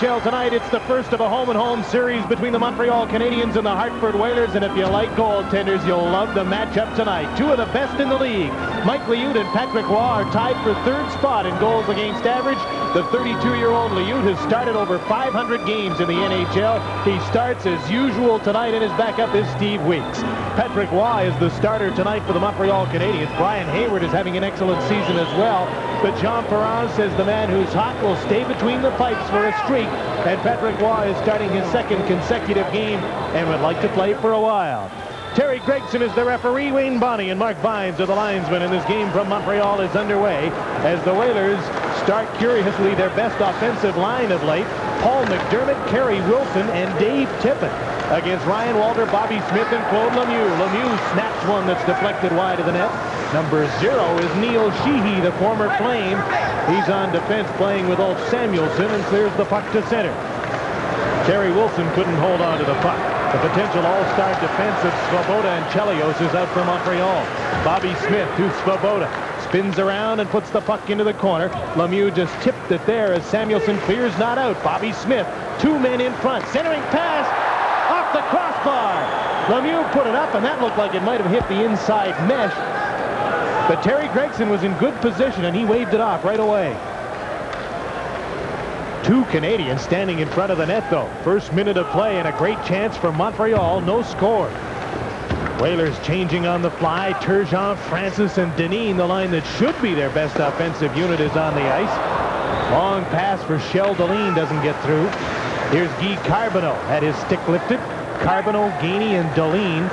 NHL tonight. It's the first of a home-and-home series between the Montreal Canadiens and the Hartford Whalers, and if you like goaltenders, you'll love the matchup tonight. Two of the best in the league. Mike Liut and Patrick Roy are tied for third spot in goals against average. The 32-year-old Liut has started over 500 games in the NHL. He starts as usual tonight, and his backup is Steve Weeks. Patrick Roy is the starter tonight for the Montreal Canadiens. Brian Hayward is having an excellent season as well, but Jean Perron says the man who's hot will stay between the pipes for a streak, and Patrick Roy is starting his second consecutive game and would like to play for a while. Terry Gregson is the referee. Wayne Bonney and Mark Vines are the linesmen, and this game from Montreal is underway as the Whalers start curiously their best offensive line of late. Paul McDermott, Kerry Wilson, and Dave Tippett against Ryan Walter, Bobby Smith, and Claude Lemieux. Lemieux snaps one that's deflected wide of the net. Number 0 is Neil Sheehy, the former Flame. He's on defense playing with Ulf Samuelsson and clears the puck to center. Kerry Wilson couldn't hold on to the puck. The potential all-star defense of Svoboda and Chelios is out for Montreal. Bobby Smith to Svoboda. Spins around and puts the puck into the corner. Lemieux just tipped it there as Samuelsson clears not out. Bobby Smith, 2 men in front. Centering pass off the crossbar. Lemieux put it up, and that looked like it might have hit the inside mesh. But Terry Gregson was in good position, and he waved it off right away. 2 Canadians standing in front of the net, though. First minute of play and a great chance for Montreal. No score. Whalers changing on the fly. Turgeon, Francis, and Deneen, the line that should be their best offensive unit, is on the ice. Long pass for Shell Deline doesn't get through. Here's Guy Carbonneau. Had his stick lifted. Carbonneau, Gainey, and Deline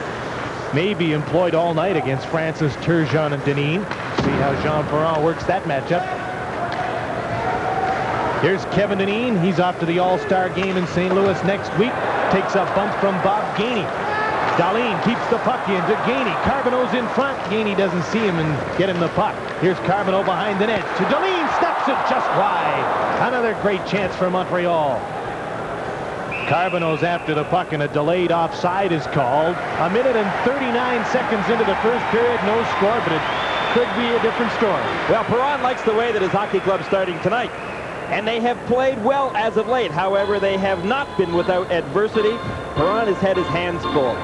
may be employed all night against Francis, Turgeon, and Deneen. See how Jean Perron works that matchup. Here's Kevin Deneen. He's off to the All-Star game in St. Louis next week. Takes a bump from Bob Gainey. Deline keeps the puck in to Gainey. Carbonneau's in front. Gainey doesn't see him and get him the puck. Here's Carbonneau behind the net to Deline. Snaps it just wide. Another great chance for Montreal. Carbonneau's after the puck, and a delayed offside is called. A minute and 39 seconds into the first period. No score, but it could be a different story. Well, Perron likes the way that his hockey club's starting tonight, and they have played well as of late. However, they have not been without adversity. Perron has had his hands full.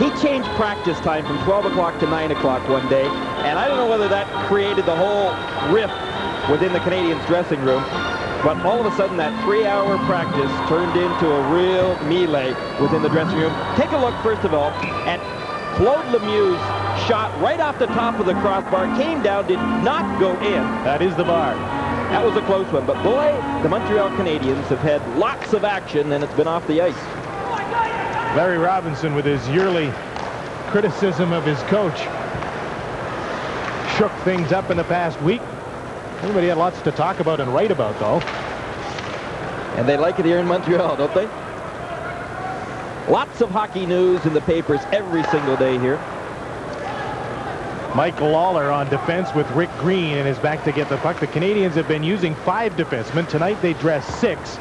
He changed practice time from 12 o'clock to 9 o'clock one day, and I don't know whether that created the whole rift within the Canadiens' dressing room, but all of a sudden that 3-hour practice turned into a real melee within the dressing room. Take a look, first of all, at Claude Lemieux's shot right off the top of the crossbar. Came down, did not go in. That is the bar. That was a close one, but boy, the Montreal Canadiens have had lots of action, and it's been off the ice. Larry Robinson, with his yearly criticism of his coach, shook things up in the past week. Everybody had lots to talk about and write about, though. And they like it here in Montreal, don't they? Lots of hockey news in the papers every single day here. Mike Lawler on defense with Rick Green in his back to get the puck. The Canadiens have been using 5 defensemen. Tonight they dress 6.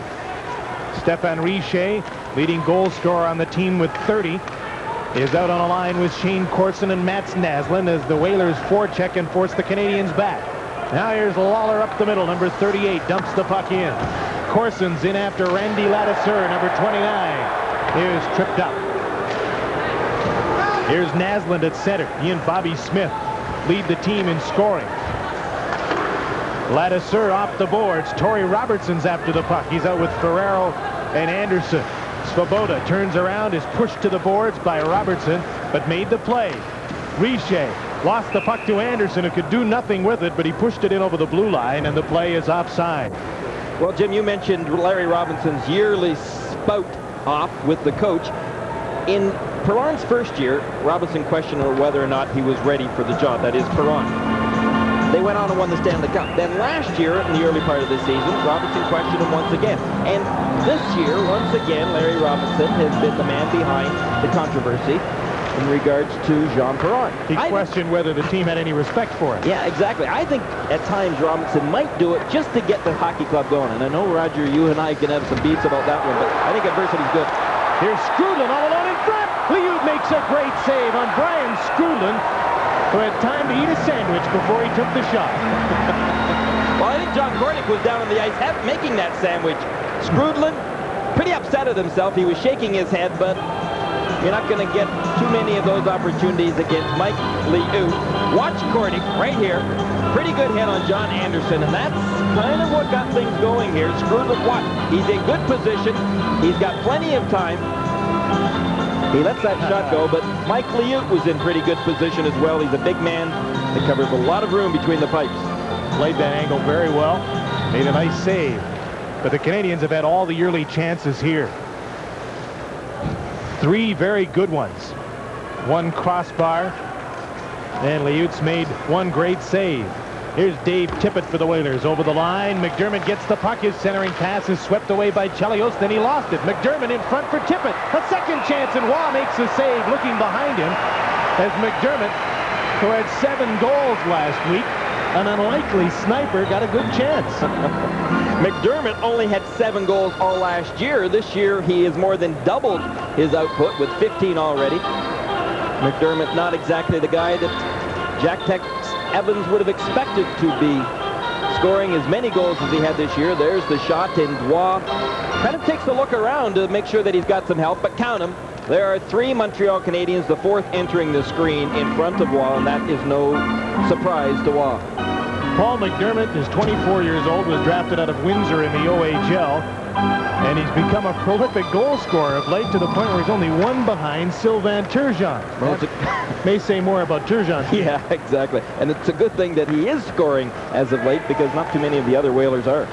Stéphane Richer, leading goal scorer on the team with 30, is out on a line with Shane Corson and Mats Naslund as the Whalers forecheck and force the Canadiens back. Now here's Lawler up the middle. Number 38 dumps the puck in. Corson's in after Randy Ladouceur, number 29. Here's tripped up. Here's Naslund at center. He and Bobby Smith lead the team in scoring. Ladouceur off the boards. Torrey Robertson's after the puck. He's out with Ferrero and Anderson. Svoboda turns around, is pushed to the boards by Robertson, but made the play. Richer lost the puck to Anderson, who could do nothing with it, but he pushed it in over the blue line, and the play is offside. Well, Jim, you mentioned Larry Robinson's yearly spout off with the coach. In Perron's first year, Robinson questioned whether or not he was ready for the job. That is, Perron. They went on and won the Stanley Cup. Then last year, in the early part of the season, Robinson questioned him once again. And this year, once again, Larry Robinson has been the man behind the controversy in regards to Jean Perron. He questioned whether the team had any respect for him. Yeah, exactly. I think at times Robinson might do it just to get the hockey club going. And I know, Roger, you and I can have some beefs about that one, but I think adversity's good. Here's Skrudland all alone in front. Liut makes a great save on Brian Skrudland, who had time to eat a sandwich before he took the shot. Well, I think John Kordick was down on the ice making that sandwich Scrudlin, pretty upset at himself. He was shaking his head, but you're not going to get too many of those opportunities against Mike Liu. Watch Cordy right here. Pretty good hit on John Anderson, and that's kind of what got things going here. Scrudlin, what? He's in good position. He's got plenty of time. He lets that shot go, but Mike Liu was in pretty good position as well. He's a big man that covers a lot of room between the pipes. Played that angle very well. Made a nice save. But the Canadians have had all the early chances here. 3 very good ones. 1 crossbar. And Liut's made 1 great save. Here's Dave Tippett for the Whalers over the line. McDermott gets the puck. His centering pass is swept away by Chelios. Then he lost it. McDermott in front for Tippett. A second chance, and Waugh makes a save looking behind him as McDermott, who had 7 goals last week, an unlikely sniper, got a good chance. McDermott only had 7 goals all last year. This year he has more than doubled his output with 15 already. McDermott not exactly the guy that Jack Tex Evans would have expected to be scoring as many goals as he had this year. There's the shot, and Waugh kind of takes a look around to make sure that he's got some help, but count them. There are 3 Montreal Canadiens, the 4th entering the screen in front of Waugh, and that is no surprise to Waugh. Paul McDermott is 24 years old, was drafted out of Windsor in the OHL, and he's become a prolific goal scorer of late to the point where he's only 1 behind Sylvain Turgeon. Well, may say more about Turgeon. Yeah, exactly. And it's a good thing that he is scoring as of late, because not too many of the other Whalers are.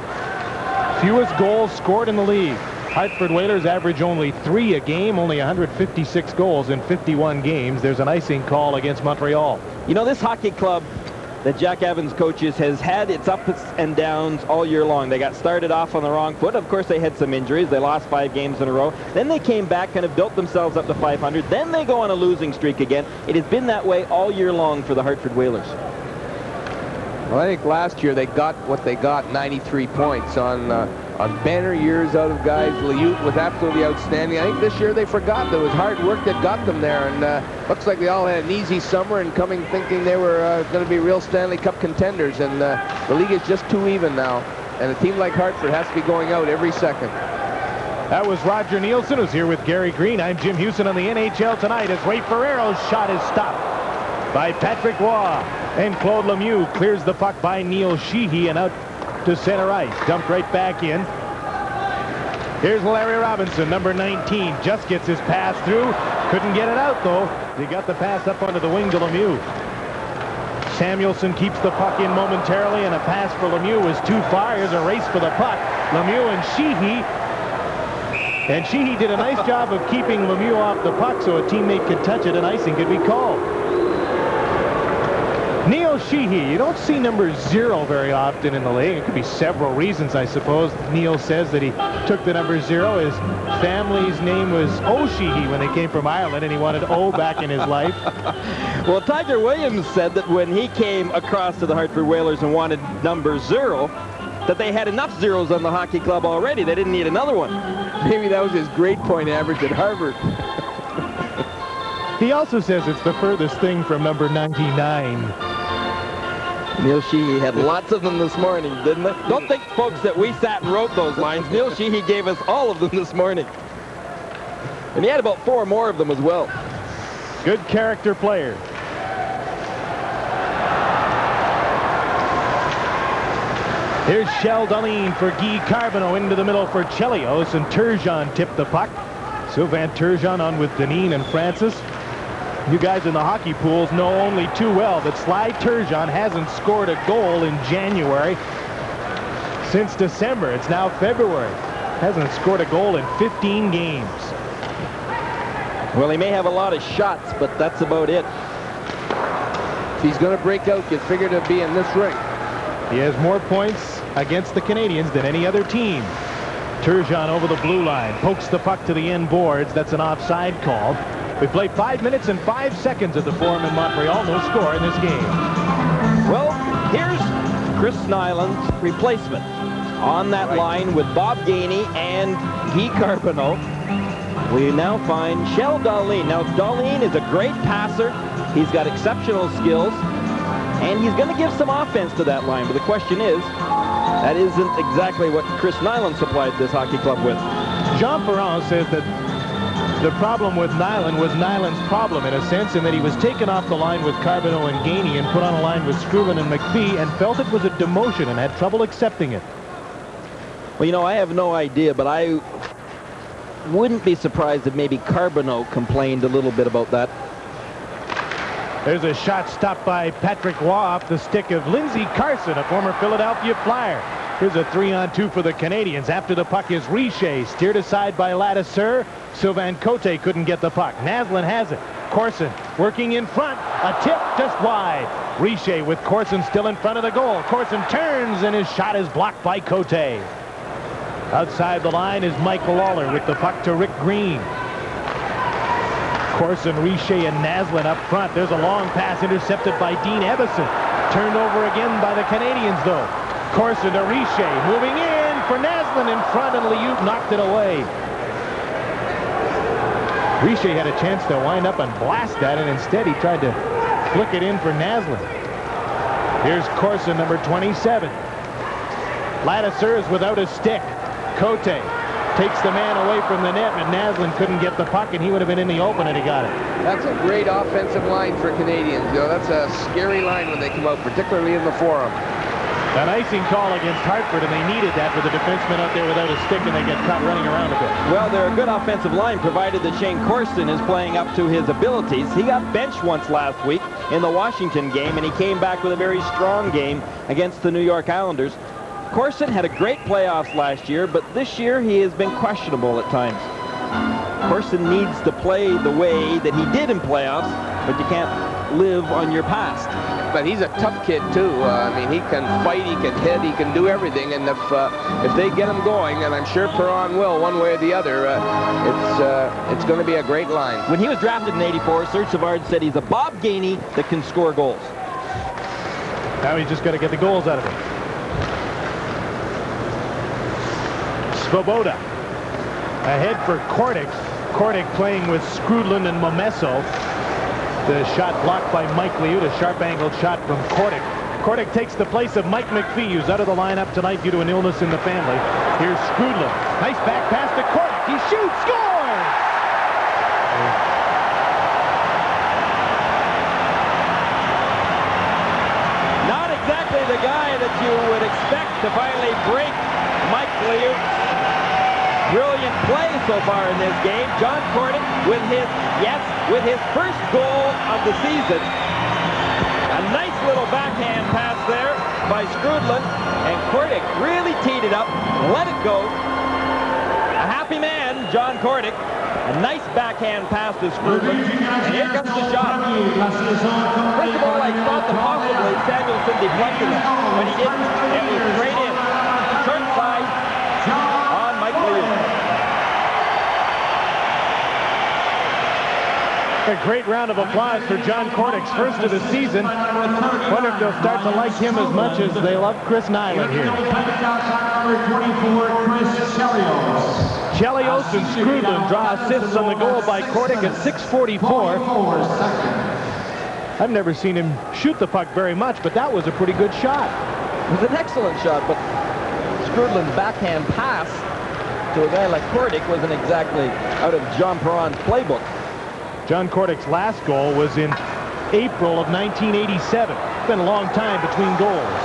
Fewest goals scored in the league. Hartford Whalers average only 3 a game, only 156 goals in 51 games. There's an icing call against Montreal. You know, this hockey club that Jack Evans coaches has had its ups and downs all year long. They got started off on the wrong foot. Of course, they had some injuries. They lost 5 games in a row. Then they came back, kind of built themselves up to 500. Then they go on a losing streak again. It has been that way all year long for the Hartford Whalers. Well, I think last year they got what they got, 93 points on banner years out of guys. Liut was absolutely outstanding. I think this year they forgot that it was hard work that got them there, and looks like they all had an easy summer and coming thinking they were going to be real Stanley Cup contenders, and the league is just too even now, and a team like Hartford has to be going out every second. That was Roger Nielsen, who's here with Gary Green. I'm Jim Houston on the NHL Tonight as Ray Ferrero's shot is stopped by Patrick Waugh, and Claude Lemieux clears the puck by Neil Sheehy and out to center ice. Dumped right back in. Here's Larry Robinson, number 19. Just gets his pass through. Couldn't get it out, though. He got the pass up onto the wing to Lemieux. Samuelson keeps the puck in momentarily, and a pass for Lemieux was too far. Here's a race for the puck. Lemieux and Sheehy. And Sheehy did a nice job of keeping Lemieux off the puck so a teammate could touch it and icing could be called. Neil Sheehy, you don't see number 0 very often in the league. It could be several reasons, I suppose. Neil says that he took the number 0. His family's name was O'Sheehy when they came from Ireland, and he wanted O back in his life. Well, Tiger Williams said that when he came across to the Hartford Whalers and wanted number 0, that they had enough zeros on the hockey club already. They didn't need another one. Maybe that was his grade point average at Harvard. He also says it's the furthest thing from number 99. Neil Sheehy had lots of them this morning, didn't it? Don't think, folks, that we sat and wrote those lines. Neil Sheehy gave us all of them this morning. And he had about 4 more of them as well. Good character player. Here's Shell Darlene for Guy Carbonneau into the middle for Chelios, and Turgeon tipped the puck. Sylvain Turgeon on with Deneen and Francis. You guys in the hockey pools know only too well that Sly Turgeon hasn't scored a goal in January since December. It's now February. Hasn't scored a goal in 15 games. Well, he may have a lot of shots, but that's about it. If he's going to break out, you figure to be in this ring. He has more points against the Canadiens than any other team. Turgeon over the blue line, pokes the puck to the end boards. That's an offside call. We played 5 minutes and 5 seconds of the Forum in Montreal. No score in this game. Well, here's Chris Nyland's replacement on that line with Bob Gainey and Guy Carbonneau. We now find Shell Darlene. Now, Darlene is a great passer. He's got exceptional skills, and he's going to give some offense to that line. But the question is, That isn't exactly what Chris Nyland supplied this hockey club with. Jean Perron says that the problem with Nyland was Nyland's problem, in a sense, in that he was taken off the line with Carbonneau and Gainey and put on a line with Screwlin and McPhee and felt it was a demotion and had trouble accepting it. Well, you know, I have no idea, but I wouldn't be surprised if maybe Carbonneau complained a little bit about that. There's a shot stopped by Patrick Waugh off the stick of Lindsey Carson, a former Philadelphia Flyer. Here's a 3-on-2 for the Canadians. After the puck is Richer, steered aside by Ladouceur. Sylvain Cote couldn't get the puck. Naslin has it. Corson working in front. A tip just wide. Richer with Corson still in front of the goal. Corson turns and his shot is blocked by Cote. Outside the line is Mike Lawler with the puck to Rick Green. Corson, Richer, and Naslin up front. There's a long pass intercepted by Dean Ebbison. Turned over again by the Canadians, though. Corson to Richer, moving in for Naslin in front, and Liut knocked it away. Richer had a chance to wind up and blast that, and instead he tried to flick it in for Naslin. Here's Corson, number 27. Ladouceur is without a stick. Cote takes the man away from the net, but Naslin couldn't get the puck, and he would have been in the open had he got it. That's a great offensive line for Canadians. You know, that's a scary line when they come out, particularly in the forum. An icing call against Hartford, and they needed that with the defenseman out there without a stick, and they get caught running around a bit. Well, they're a good offensive line, provided that Shane Corson is playing up to his abilities. He got benched once last week in the Washington game, and he came back with a very strong game against the New York Islanders. Corson had a great playoffs last year, but this year he has been questionable at times. Corson needs to play the way that he did in playoffs, but you can't live on your past. But he's a tough kid, too. I mean, he can fight, he can hit, he can do everything. And if they get him going, and I'm sure Perron will, one way or the other, it's going to be a great line. When he was drafted in '84, Serge Savard said he's a Bob Gainey that can score goals. Now he's just got to get the goals out of it. Svoboda ahead for Kordic. Kordic playing with Scrudlin and Momesso. The shot blocked by Mike Liut, a sharp-angled shot from Kordic. Kordic takes the place of Mike McPhee, who's out of the lineup tonight due to an illness in the family. Here's Scrudlin. Nice back pass to Kordic. He shoots, scores! Not exactly the guy that you would expect to finally break Mike Liut. Brilliant play so far in this game. John Kordic with his first goal of the season. A nice little backhand pass there by Scrudlin, and Kordic really teed it up, let it go. A happy man, John Kordic. A nice backhand pass to Scrudlin, and here comes the shot. First of all, I thought that possibly Samuelson deflected it, but he didn't. It was straight in. Short side on Mike Liut. A great round of applause for John Kordic's first of the season. Wonder if they'll start to like him as much as they love Chris Nyland here. Chelios and Scrudlin draw assists on the goal by Kordic at 6:44. I've never seen him shoot the puck very much, but that was a pretty good shot. It was an excellent shot, but Scrudlin's backhand pass to a guy like Kordic wasn't exactly out of John Perron's playbook. John Kordic's last goal was in April of 1987. It's been a long time between goals.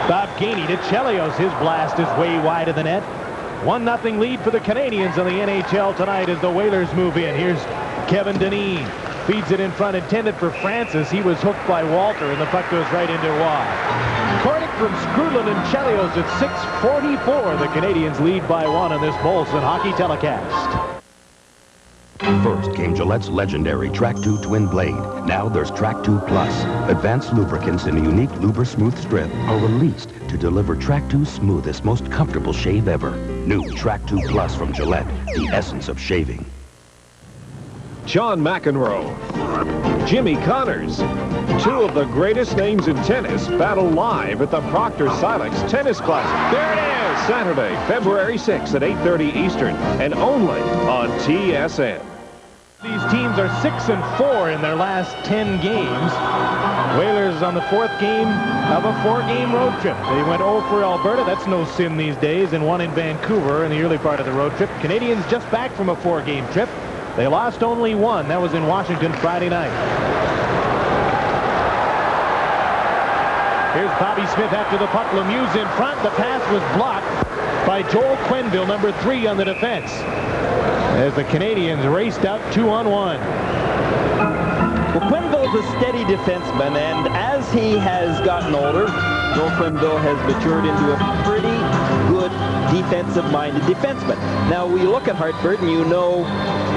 Bob Gainey to Chelios. His blast is way wide of the net. 1-0 lead for the Canadians in the NHL tonight as the Whalers move in. Here's Kevin Dineen. Feeds it in front, intended for Francis. He was hooked by Walter, and the puck goes right into Waugh. Kordic from Scrudlin and Chelios at 6:44. The Canadians lead by 1 on this Molson hockey telecast. First came Gillette's legendary Track 2 Twin Blade. Now there's Track 2 Plus. Advanced lubricants in a unique Luber Smooth strip are released to deliver Track 2's smoothest, most comfortable shave ever. New Track 2 Plus from Gillette, the essence of shaving. John McEnroe, Jimmy Connors, two of the greatest names in tennis battle live at the Proctor Silex Tennis Classic. There it is, Saturday, February 6th at 8:30 Eastern, and only on TSN. These teams are 6-4 in their last 10 games. Whalers on the 4th game of a 4-game road trip. They went 0 for Alberta. That's no sin these days, and 1 in Vancouver in the early part of the road trip. Canadians just back from a 4-game trip. They lost only 1. That was in Washington Friday night. Here's Bobby Smith after the puck. Lemieux's in front. The pass was blocked by Joel Quenneville, number 3 on the defense, as the Canadians raced out 2-on-1. Well, Quenneville's a steady defenseman, and as he has gotten older, Joel Quenneville has matured into a pretty good defensive-minded defenseman. Now, we look at Hartford, and you know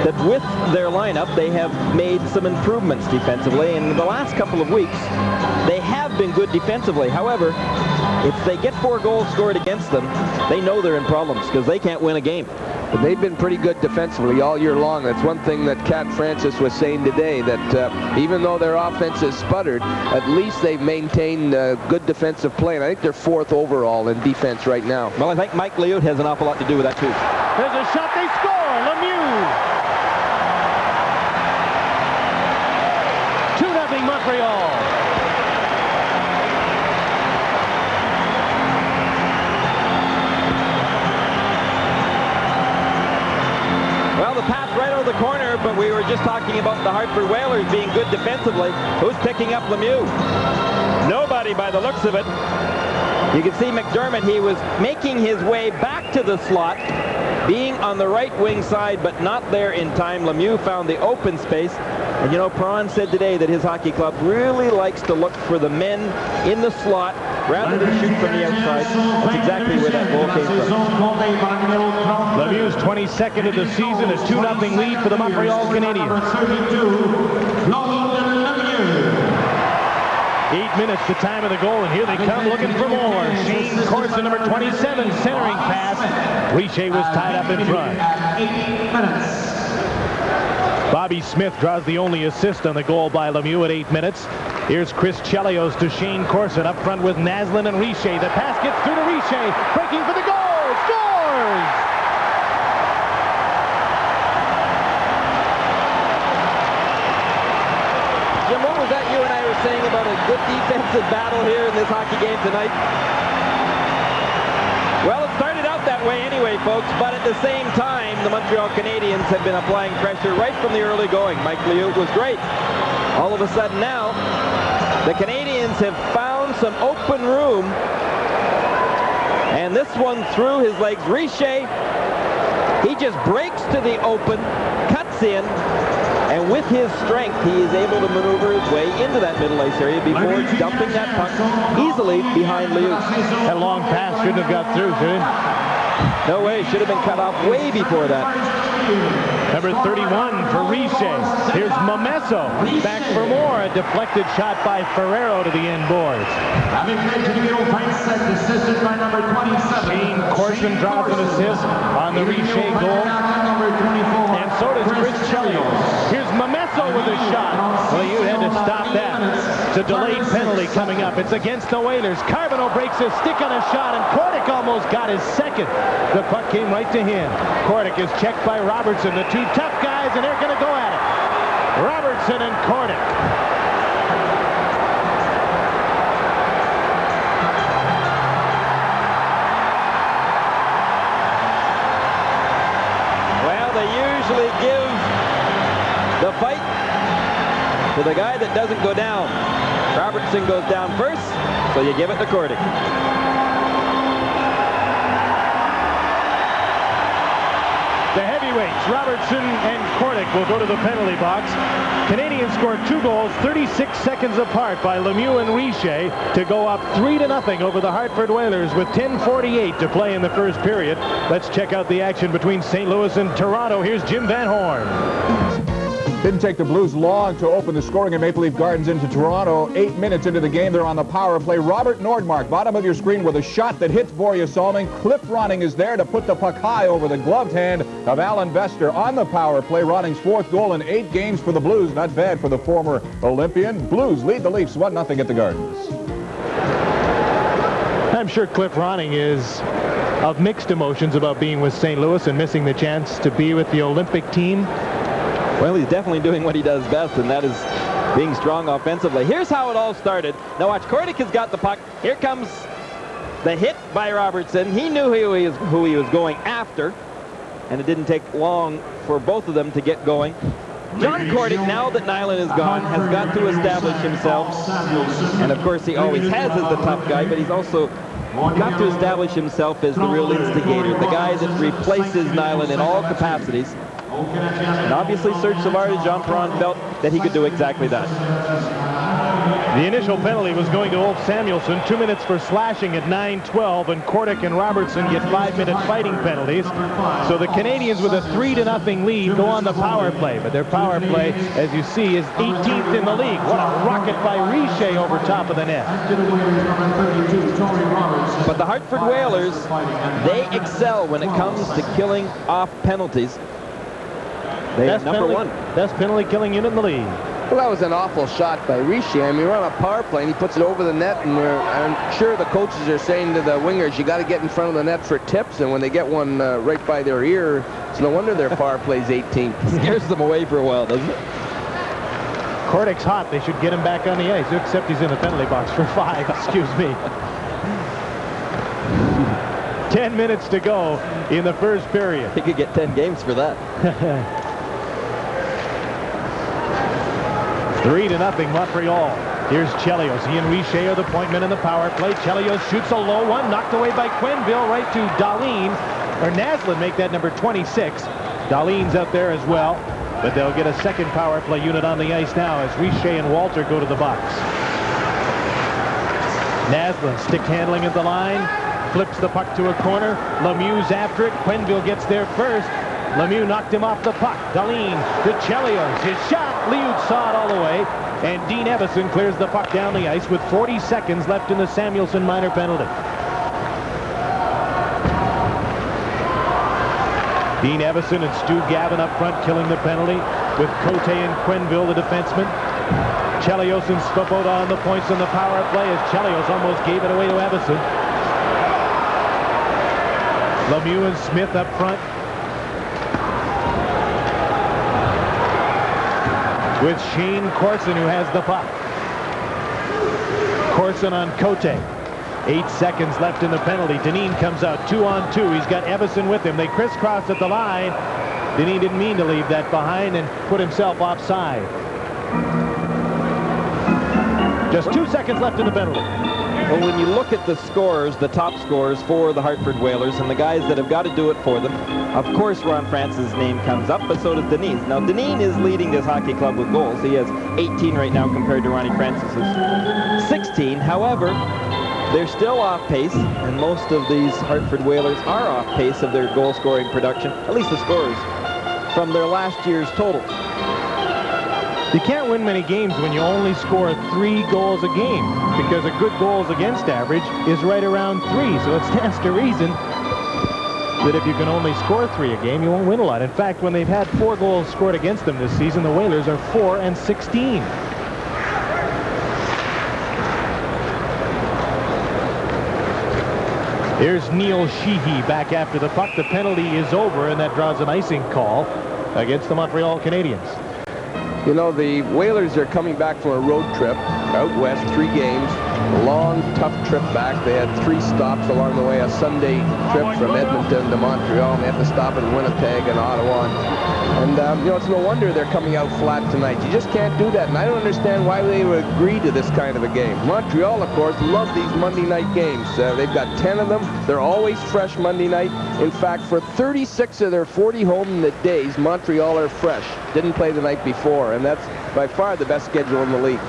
that with their lineup, they have made some improvements defensively, and in the last couple of weeks, they have been good defensively. However, if they get 4 goals scored against them, they know they're in problems because they can't win a game. But they've been pretty good defensively all year long. That's one thing that Cat Francis was saying today, that even though their offense has sputtered, at least they've maintained good defensive play. And I think they're 4th overall in defense right now. Well, I think Mike Liut has an awful lot to do with that, too. There's a shot. They score. Lemieux. 2-0 Montreal. Well, the pass right out of the corner, but we were just talking about the Hartford Whalers being good defensively. Who's picking up Lemieux? Nobody by the looks of it. You can see McDermott, he was making his way back to the slot, being on the right wing side, but not there in time. Lemieux found the open space. And you know, Perron said today that his hockey club really likes to look for the men in the slot rather than shoot from the outside. That's exactly where that goal came from. Lemieux's 22nd of the season, a 2-0 lead for the Montreal Canadiens. 8 minutes, the time of the goal, and here they come looking for more. Shane Corson, number 27, centering pass. Richer was tied up in front. 8 minutes. Bobby Smith draws the only assist on the goal by Lemieux at 8 minutes. Here's Chris Chelios to Shane Corson up front with Naslin and Richer. The pass gets through to Richer, breaking for the goal, scores! Jim, what was that you and I were saying about a good defensive battle here in this hockey game tonight? Well, it started out that way anyway, folks, but at the same time, the Montreal Canadiens have been applying pressure right from the early going. Mike Liut was great. All of a sudden now, the Canadiens have found some open room, and this one through his legs. Richer, he just breaks to the open, cuts in, and with his strength, he is able to maneuver his way into that middle ice area before dumping that puck easily behind Liut. That long pass shouldn't have got through, should it? No way, should have been cut off way before that. Number 31 for Richer. Here's Momesso back for more. A deflected shot by Ferrero to the end boards. Assisted by number 27. Shane Corson drops an assist on the Richer goal. And so does Chris Chelios. Here's Momesso with a shot. Well, you had to stop that. It's a delayed penalty coming up. It's against the Whalers. Carbonneau breaks his stick on a shot, and Kordic almost got his second. The puck came right to him. Kordic is checked by Robertson. The two tough guys, and they're going to go at it. Robertson and Kordic. Well, they usually give the fight to the guy that doesn't go down. Robertson goes down first, so you give it to Kordic. The heavyweights, Robertson and Kordic, will go to the penalty box. Canadians scored 2 goals 36 seconds apart by Lemieux and Richer to go up 3-0 over the Hartford Whalers with 10:48 to play in the first period. Let's check out the action between St. Louis and Toronto. Here's Jim Van Horn. Didn't take the Blues long to open the scoring in Maple Leaf Gardens into Toronto. 8 minutes into the game, they're on the power play. Robert Nordmark, bottom of your screen, with a shot that hits Borje Salming. Cliff Ronning is there to put the puck high over the gloved hand of Alan Vester on the power play. Ronning's 4th goal in 8 games for the Blues. Not bad for the former Olympian. Blues lead the Leafs 1-0 at the Gardens. I'm sure Cliff Ronning is of mixed emotions about being with St. Louis and missing the chance to be with the Olympic team. Well, he's definitely doing what he does best, and that is being strong offensively. Here's how it all started. Now watch, Kordic has got the puck. Here comes the hit by Robertson. He knew who he was going after, and it didn't take long for both of them to get going. John Kordic, now that Nyland is gone, has got to establish himself. And of course, he always has as the tough guy, but he's also got to establish himself as the real instigator, the guy that replaces Nyland in all capacities. And obviously, Serge Savard and Jean Perron felt that he could do exactly that. The initial penalty was going to Ulf Samuelsson. 2 minutes for slashing at 9:12, and Kordic and Robertson get 5-minute fighting penalties. So the Canadians, with a 3-0 lead, go on the power play. But their power play, as you see, is 18th in the league. What a rocket by Richer over top of the net. But the Hartford Whalers, they excel when it comes to killing off penalties. They are number one. Best penalty killing unit in the league. Well, that was an awful shot by Richer. I mean, we're on a power play, and he puts it over the net, and I'm sure the coaches are saying to the wingers, you got to get in front of the net for tips, and when they get one right by their ear, it's no wonder their power play's 18th. Scares them away for a while, doesn't it? Kordic's hot. They should get him back on the ice, except he's in the penalty box for 5, excuse me. 10 minutes to go in the first period. He could get 10 games for that. 3-0 Montreal. Here's Chelios. He and Richer are the point men in the power play. Chelios shoots a low one, knocked away by Quenneville, right to Dahlin. Or Naslund make that number 26. Dahlin's out there as well. But they'll get a second power play unit on the ice now as Richer and Walter go to the box. Naslund stick handling at the line. Flips the puck to a corner. Lemieux's after it. Quenneville gets there first. Lemieux knocked him off the puck. Dahlin to Chelios. His shot. Liud saw it all the way. And Dean Evison clears the puck down the ice with 40 seconds left in the Samuelsson minor penalty. Dean Evison and Stu Gavin up front killing the penalty with Cote and Quenneville, the defenseman. Chelios and Svoboda on the points on the power play as Chelios almost gave it away to Evison. Lemieux and Smith up front. With Shane Corson, who has the puck. Corson on Cote. 8 seconds left in the penalty. Dineen comes out 2-on-2. He's got Evison with him. They crisscross at the line. Dineen didn't mean to leave that behind and put himself offside. Just 2 seconds left in the penalty. Well, when you look at the scores, the top scores for the Hartford Whalers and the guys that have got to do it for them, of course Ron Francis' name comes up, but so does Dineen's. Now, Dineen is leading this hockey club with goals. He has 18 right now compared to Ronnie Francis's 16. However, they're still off pace, and most of these Hartford Whalers are off pace of their goal-scoring production, at least the scorers, from their last year's total. You can't win many games when you only score 3 goals a game, because a good goals against average is right around 3. So it stands to reason that if you can only score 3 a game, you won't win a lot. In fact, when they've had 4 goals scored against them this season, the Whalers are 4-16. Here's Neil Sheehy back after the puck. The penalty is over, and that draws an icing call against the Montreal Canadiens. You know, the Whalers are coming back from a road trip out west, 3 games. A long, tough trip back. They had 3 stops along the way, a Sunday trip from Edmonton to Montreal, and they had to stop in Winnipeg and Ottawa. And, you know, it's no wonder they're coming out flat tonight. You just can't do that, and I don't understand why they would agree to this kind of a game. Montreal, of course, love these Monday night games. They've got 10 of them. They're always fresh Monday night. In fact, for 36 of their 40 home days, Montreal are fresh. Didn't play the night before, and that's by far the best schedule in the league.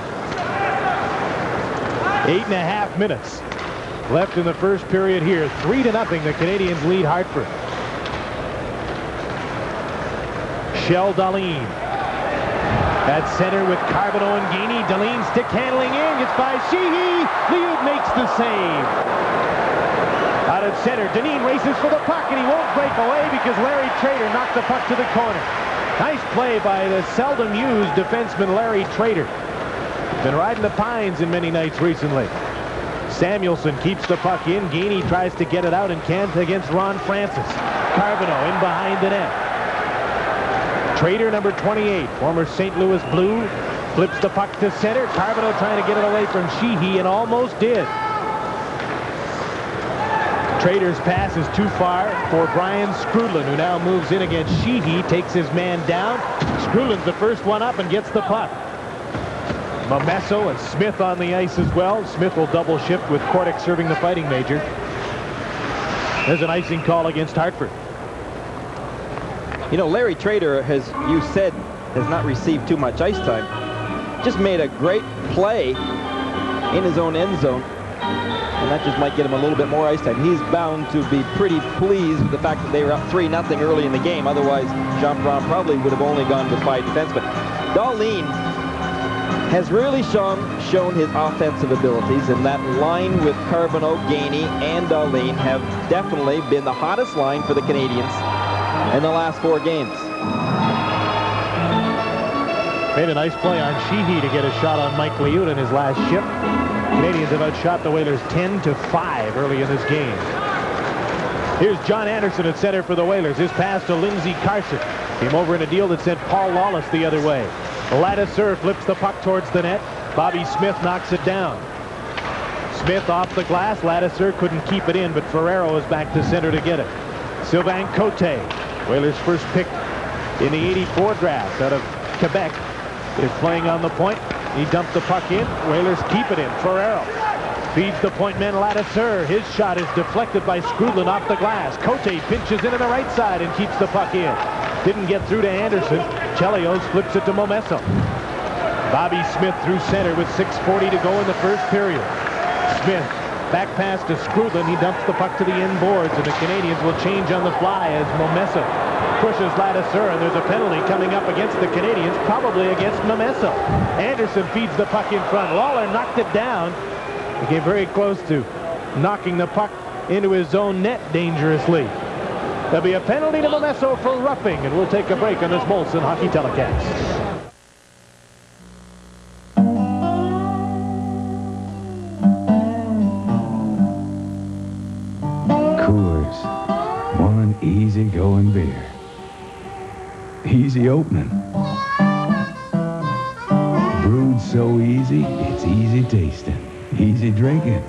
8.5 minutes left in the first period here. 3-0. The Canadians lead Hartford. Shell Dahlin at center with Carbonneau and Gainey. Dahlin stick handling in. Gets by Sheehy. Liud makes the save. Out at center, Dineen races for the puck, and he won't break away because Larry Trader knocked the puck to the corner. Nice play by the seldom used defenseman Larry Trader. Been riding the pines in many nights recently. Samuelsson keeps the puck in. Gainey tries to get it out and can't against Ron Francis. Carbonneau in behind the net. Trader, number 28, former St. Louis Blue, Flips the puck to center. Carbonneau trying to get it away from Sheehy and almost did. Trader's pass is too far for Brian Skrudlin, who now moves in against Sheehy, takes his man down. Skrudlin's the first one up and gets the puck. Momesso and Smith on the ice as well. Smith will double shift with Kordic serving the fighting major. There's an icing call against Hartford. You know, Larry Trader, as you said, has not received too much ice time. Just made a great play in his own end zone. And that just might get him a little bit more ice time. He's bound to be pretty pleased with the fact that they were up 3-0 early in the game. Otherwise, Jean-Perron probably would have only gone with 5 defensemen. Dahlin has really shown his offensive abilities, and that line with Carbonneau, Gainey, and Dahlin have definitely been the hottest line for the Canadians in the last 4 games. Made a nice play on Sheehy to get a shot on Mike Liut in his last shift. Canadians have outshot the Whalers 10-5 early in this game. Here's John Anderson at center for the Whalers. His pass to Lindsey Carson. Came over in a deal that sent Paul Lawless the other way. Ladouceur flips the puck towards the net. Bobby Smith knocks it down. Smith off the glass. Ladouceur couldn't keep it in, but Ferrero is back to center to get it. Sylvain Cote, Whalers' first pick in the '84 draft out of Quebec, is playing on the point. He dumped the puck in. Whalers keep it in. Ferrero feeds the point man Ladouceur. His shot is deflected by Skrudlin off the glass. Cote pinches in on the right side and keeps the puck in. Didn't get through to Anderson. Chelios flips it to Momesso. Bobby Smith through center with 6:40 to go in the first period. Smith back pass to Skrudlin. He dumps the puck to the end boards, and the Canadians will change on the fly as Momesso pushes Ladouceur, and there's a penalty coming up against the Canadians, probably against Momesso. Anderson feeds the puck in front. Lawler knocked it down. He came very close to knocking the puck into his own net dangerously. There'll be a penalty to Momesso for roughing, and we'll take a break on this Molson Hockey Telecast. Coors, one easy-going beer. Easy opening. Brewed so easy, it's easy tasting. Easy drinking.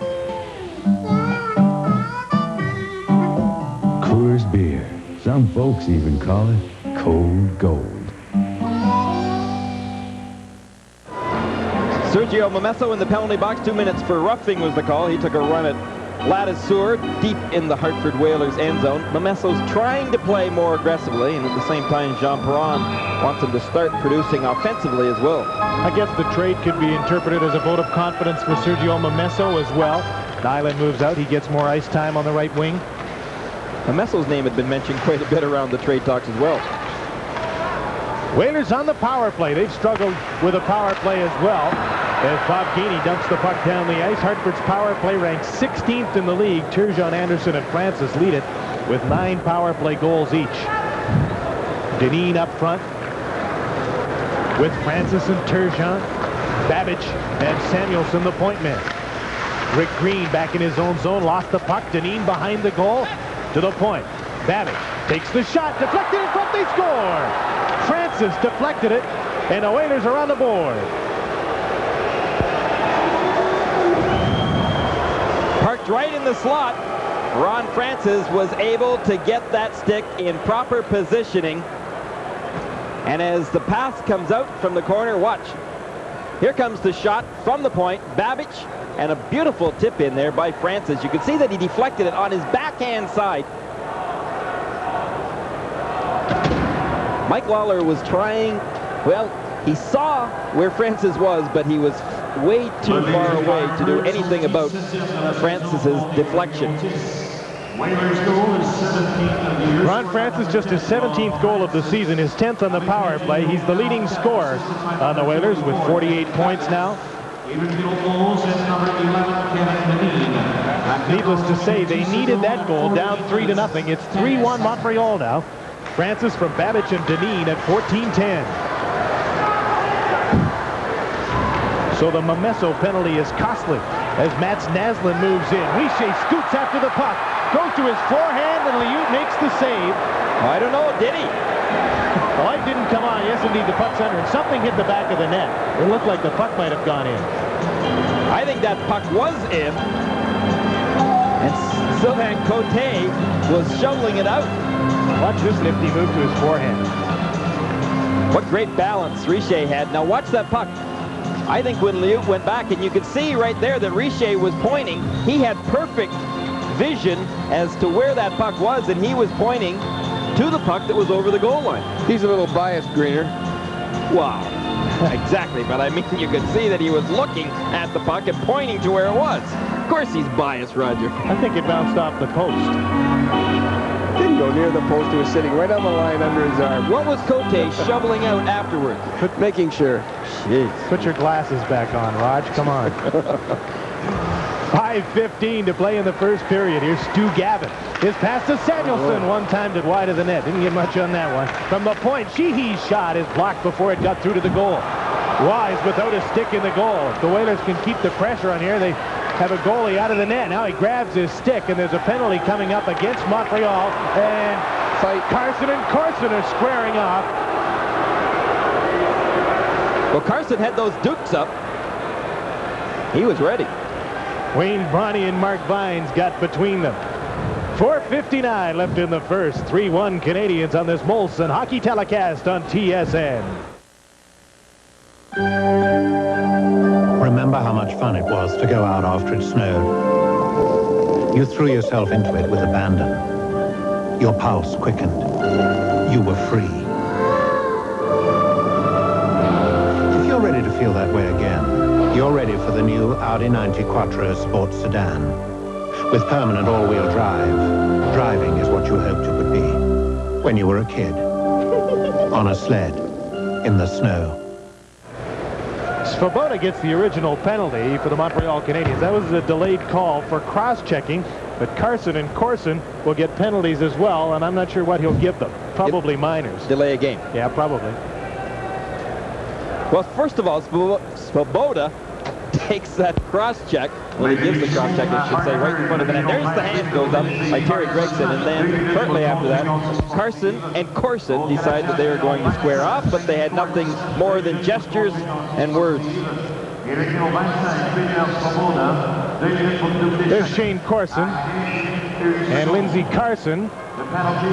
Coors beer. Some folks even call it cold gold. Sergio Momesso in the penalty box. 2 minutes for roughing was the call. He took a run at Ladouceur deep in the Hartford Whalers end zone. Momesso's trying to play more aggressively, and at the same time, Jean-Perron wants him to start producing offensively as well. I guess the trade could be interpreted as a vote of confidence for Sergio Momesso as well. Nyland moves out. He gets more ice time on the right wing. Momesso's name had been mentioned quite a bit around the trade talks as well. Whalers on the power play. They've struggled with a power play as well. As Bob Gainey dumps the puck down the ice. Hartford's power play ranks 16th in the league. Turgeon, Anderson, and Francis lead it with 9 power play goals each. Deneen up front with Francis and Turgeon. Babbage and Samuelson, the point man. Rick Green back in his own zone. Lost the puck. Deneen behind the goal to the point. Babbage takes the shot. Deflected in front. They score. Francis deflected it, and the Whalers are on the board. Parked right in the slot. Ron Francis was able to get that stick in proper positioning. And as the pass comes out from the corner, watch. Here comes the shot from the point. Babbage, and a beautiful tip in there by Francis. You can see that he deflected it on his backhand side. Mike Lawler was trying, well, he saw where Francis was, but he was way too far away to do anything about Francis's deflection. Ron Francis, just his 17th goal of the season, his 10th on the power play. He's the leading scorer on the Whalers with 48 points now. Needless to say, they needed that goal, down 3-0. It's 3-1 Montreal now. Francis from Babbage and Deneen at 14-10. So the Momesso penalty is costly as Mats Naslund moves in. Riche scoots after the puck, goes to his forehand, and Liut makes the save. I don't know, did he? The light didn't come on. Yes, indeed, the puck's under. And something hit the back of the net. It looked like the puck might have gone in. I think that puck was in. And Sylvain Cote was shoveling it out. Watch this nifty move to his forehand. What great balance Richer had. Now watch that puck. I think when Liut went back, and you could see right there that Richer was pointing, he had perfect vision as to where that puck was, and he was pointing to the puck that was over the goal line. He's a little biased, Greener. Wow. Exactly, but I mean, you could see that he was looking at the puck and pointing to where it was. Of course he's biased, Roger. I think it bounced off the post. Didn't go near the post. He was sitting right on the line under his arm. What was Cote shoveling out afterwards? Making sure. Jeez. Put your glasses back on, Raj. Come on. 5:15 to play in the first period. Here's Stu Gavin. His pass to Samuelson. One timed it wide of the net. Didn't get much on that one. From the point, Sheehy's shot is blocked before it got through to the goal. Wise without a stick in the goal. If the Whalers can keep the pressure on here, they have a goalie out of the net. Now he grabs his stick, and there's a penalty coming up against Montreal. And Carson and Corson are squaring off. Well, Carson had those dukes up. He was ready. Wayne Bonney and Mark Vines got between them. 4:59 left in the first. 3-1 Canadians on this Molson hockey telecast on TSN. Remember how much fun it was to go out after it snowed. You threw yourself into it with abandon. Your pulse quickened. You were free. If you're ready to feel that way again, you're ready for the new Audi 90 Quattro Sports Sedan. With permanent all-wheel drive, driving is what you hoped it would be when you were a kid. On a sled, in the snow. Svoboda gets the original penalty for the Montreal Canadiens. That was a delayed call for cross-checking, but Carson and Corson will get penalties as well, and I'm not sure what he'll give them. Probably minors. Delay a game. Yeah, probably. Well, first of all, Svoboda takes that cross-check. Well, he gives the cross-check, I should say, right in front of the net. There's the hand goes up by Terry Gregson, and then shortly after that, Carson and Corson decide that they are going to square off, but they had nothing more than gestures and words. There's Shane Corson, and Lindsey Carson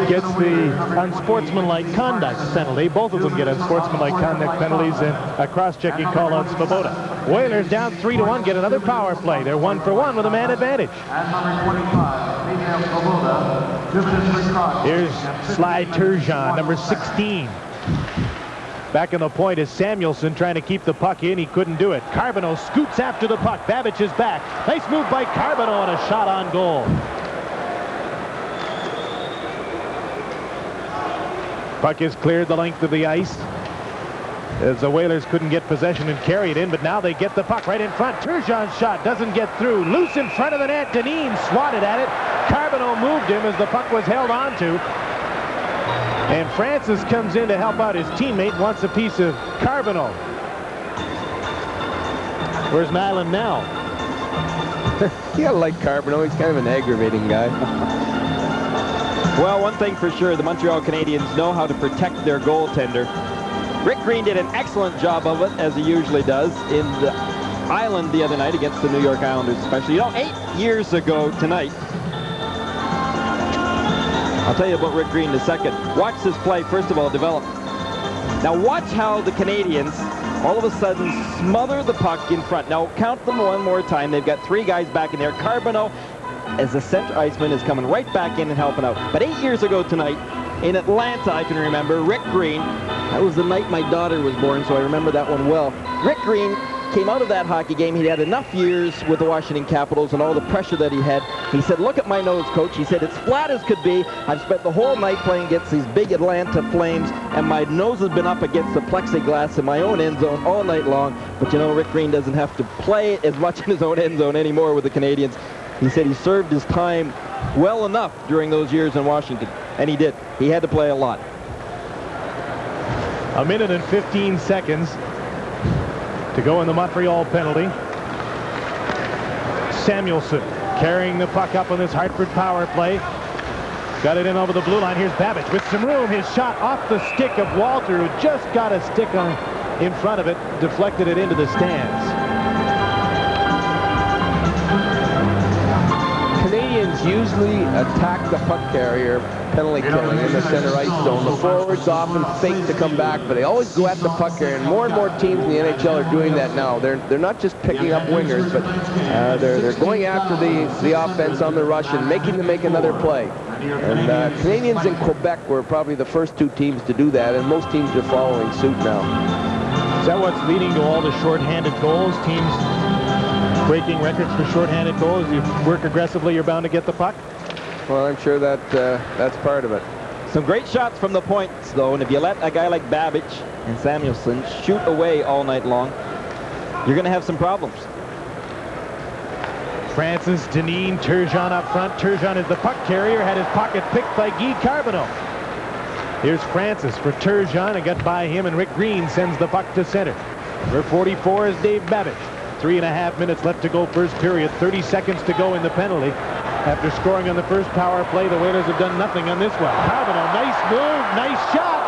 gets the unsportsmanlike conduct penalty. Both of them get unsportsmanlike conduct penalties and a cross-checking call on Svoboda. Whalers down 3-1, get another power play. They're 1-for-1 with a man advantage. Here's Sly Turgeon, number 16. Back in the point is Samuelson trying to keep the puck in. He couldn't do it. Carbonneau scoots after the puck. Babbage is back. Nice move by Carbonneau and a shot on goal. Puck is cleared the length of the ice as the Whalers couldn't get possession and carry it in, but now they get the puck right in front. Turgeon's shot doesn't get through. Loose in front of the net. Dineen swatted at it. Carbonneau moved him as the puck was held onto. And Francis comes in to help out his teammate, wants a piece of Carbonneau. Where's Nyland now? You gotta like Carbonneau. He's kind of an aggravating guy. Well, one thing for sure, the Montreal Canadiens know how to protect their goaltender. Rick Green did an excellent job of it, as he usually does, in the Island the other night against the New York Islanders especially. You know, 8 years ago tonight, I'll tell you about Rick Green in a second. Watch this play, first of all, develop. Now watch how the Canadiens all of a sudden smother the puck in front. Now count them one more time. They've got 3 guys back in there. Carbonneau, as the center iceman, is coming right back in and helping out. But 8 years ago tonight, in Atlanta, I can remember, Rick Green, that was the night my daughter was born, so I remember that one well. Rick Green came out of that hockey game. He'd had enough years with the Washington Capitals and all the pressure that he had. He said, look at my nose, coach. He said, it's flat as could be. I've spent the whole night playing against these big Atlanta Flames, and my nose has been up against the plexiglass in my own end zone all night long. But you know, Rick Green doesn't have to play as much in his own end zone anymore with the Canadiens. He said he served his time well enough during those years in Washington, and he did. He had to play a lot. A minute and 15 seconds to go in the Montreal penalty. Samuelson carrying the puck up on this Hartford power play. Got it in over the blue line. Here's Babbage with some room. His shot off the stick of Walter, who just got a stick on in front of it, deflected it into the stands. Canadians usually attack the puck carrier, penalty killing in the center ice zone. The forwards often fake to come back, but they always go at the puck carrier, and more teams in the NHL are doing that now. They're not just picking up wingers, but they're going after the offense on the rush and making them make another play. And Canadians in Quebec were probably the first two teams to do that, and most teams are following suit now. Is that what's leading to all the shorthanded goals? Teams breaking records for shorthanded goals. You work aggressively, you're bound to get the puck. Well, I'm sure that that's part of it. Some great shots from the points, though, and if you let a guy like Babbage and Samuelson shoot away all night long, you're going to have some problems. Francis, Dineen, Turgeon up front. Turgeon is the puck carrier, had his pocket picked by Guy Carbonneau. Here's Francis for Turgeon, and got by him, and Rick Green sends the puck to center. Number 44 is Dave Babbage. 3.5 minutes left to go first period. 30 seconds to go in the penalty. After scoring on the first power play, the Whalers have done nothing on this one. Carbonneau, nice move, nice shot,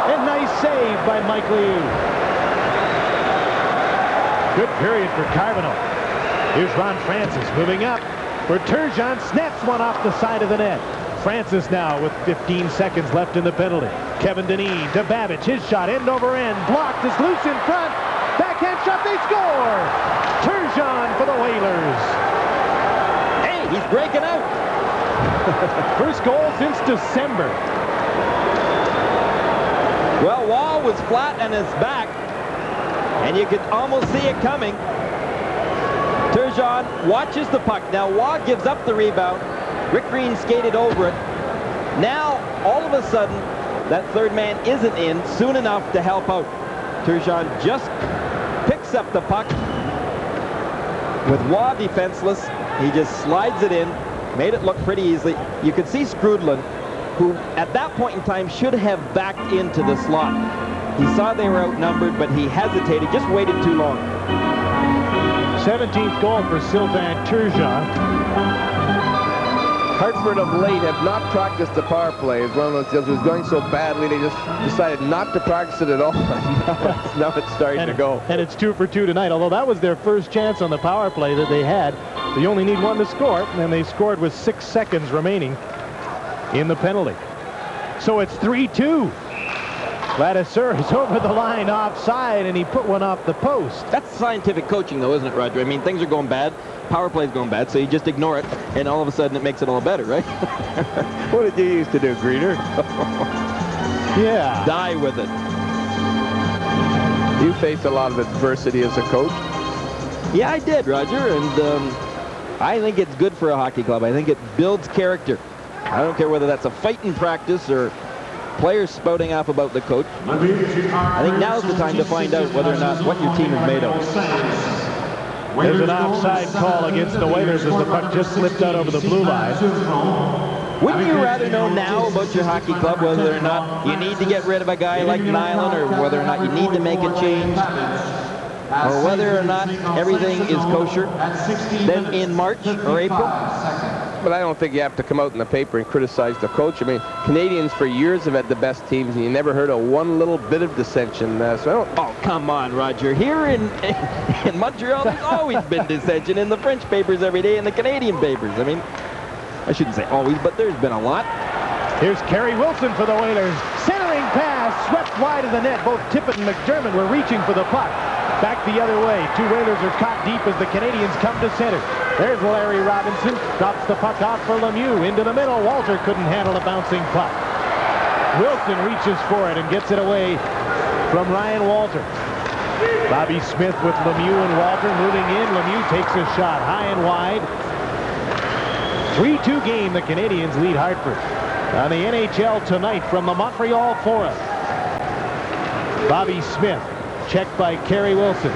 and nice save by Mike Liu. Good period for Carbonneau. Here's Ron Francis moving up for Turgeon, snaps one off the side of the net. Francis now with 15 seconds left in the penalty. Kevin Dineen to Babbage, his shot end over end, blocked, is loose in front. Backhand shot, they score! Turgeon for the Whalers. Hey, he's breaking out. First goal since December. Well, Wall was flat on his back, and you could almost see it coming. Turgeon watches the puck. Now, Waugh gives up the rebound. Rick Green skated over it. Now, all of a sudden, that third man isn't in soon enough to help out. Turgeon just picks up the puck. With Waugh defenseless, he just slides it in, made it look pretty easily. You could see Skrudland, who at that point in time should have backed into the slot. He saw they were outnumbered, but he hesitated, just waited too long. 17th goal for Sylvain Turgeon. Hartford of late have not practiced the power play. It's one of those deals. It was going so badly, they just decided not to practice it at all. Now it's starting to go. And it's 2 for 2 tonight, although that was their first chance on the power play that they had. They only need one to score, and they scored with 6 seconds remaining in the penalty. So it's 3-2. Vladisur is over the line offside, and he put one off the post. That's scientific coaching, though, isn't it, Roger? I mean, things are going bad. Power play's going bad, so you just ignore it, and all of a sudden it makes it all better, right? What did you used to do, Greener? Yeah. Die with it. You faced a lot of adversity as a coach. Yeah, I did, Roger, and I think it's good for a hockey club. I think it builds character. I don't care whether that's a fight in practice or players spouting off about the coach. I think now's the time to find out whether or not what your team is made of. There's an offside call against the Whalers as the puck just slipped out over the blue line. Wouldn't you rather know now about your hockey club whether or not you need to get rid of a guy like Nyland, or whether or not you need to make a change, or whether or not everything is kosher than in March or April? But I don't think you have to come out in the paper and criticize the coach. I mean, Canadians for years have had the best teams, and you never heard of one little bit of dissension. So I don't... Oh, come on, Roger. Here in Montreal, there's always been dissension in the French papers every day, and the Canadian papers. I mean, I shouldn't say always, but there's been a lot. Here's Kerry Wilson for the Whalers. Centering pass, swept wide of the net. Both Tippett and McDermott were reaching for the puck. Back the other way. 2 Whalers are caught deep as the Canadians come to center. There's Larry Robinson. Drops the puck off for Lemieux. Into the middle. Walter couldn't handle a bouncing puck. Wilson reaches for it and gets it away from Ryan Walter. Bobby Smith with Lemieux and Walter moving in. Lemieux takes a shot high and wide. 3-2 game. The Canadians lead Hartford. On the NHL tonight from the Montreal Forum. Bobby Smith. Checked by Kerry Wilson.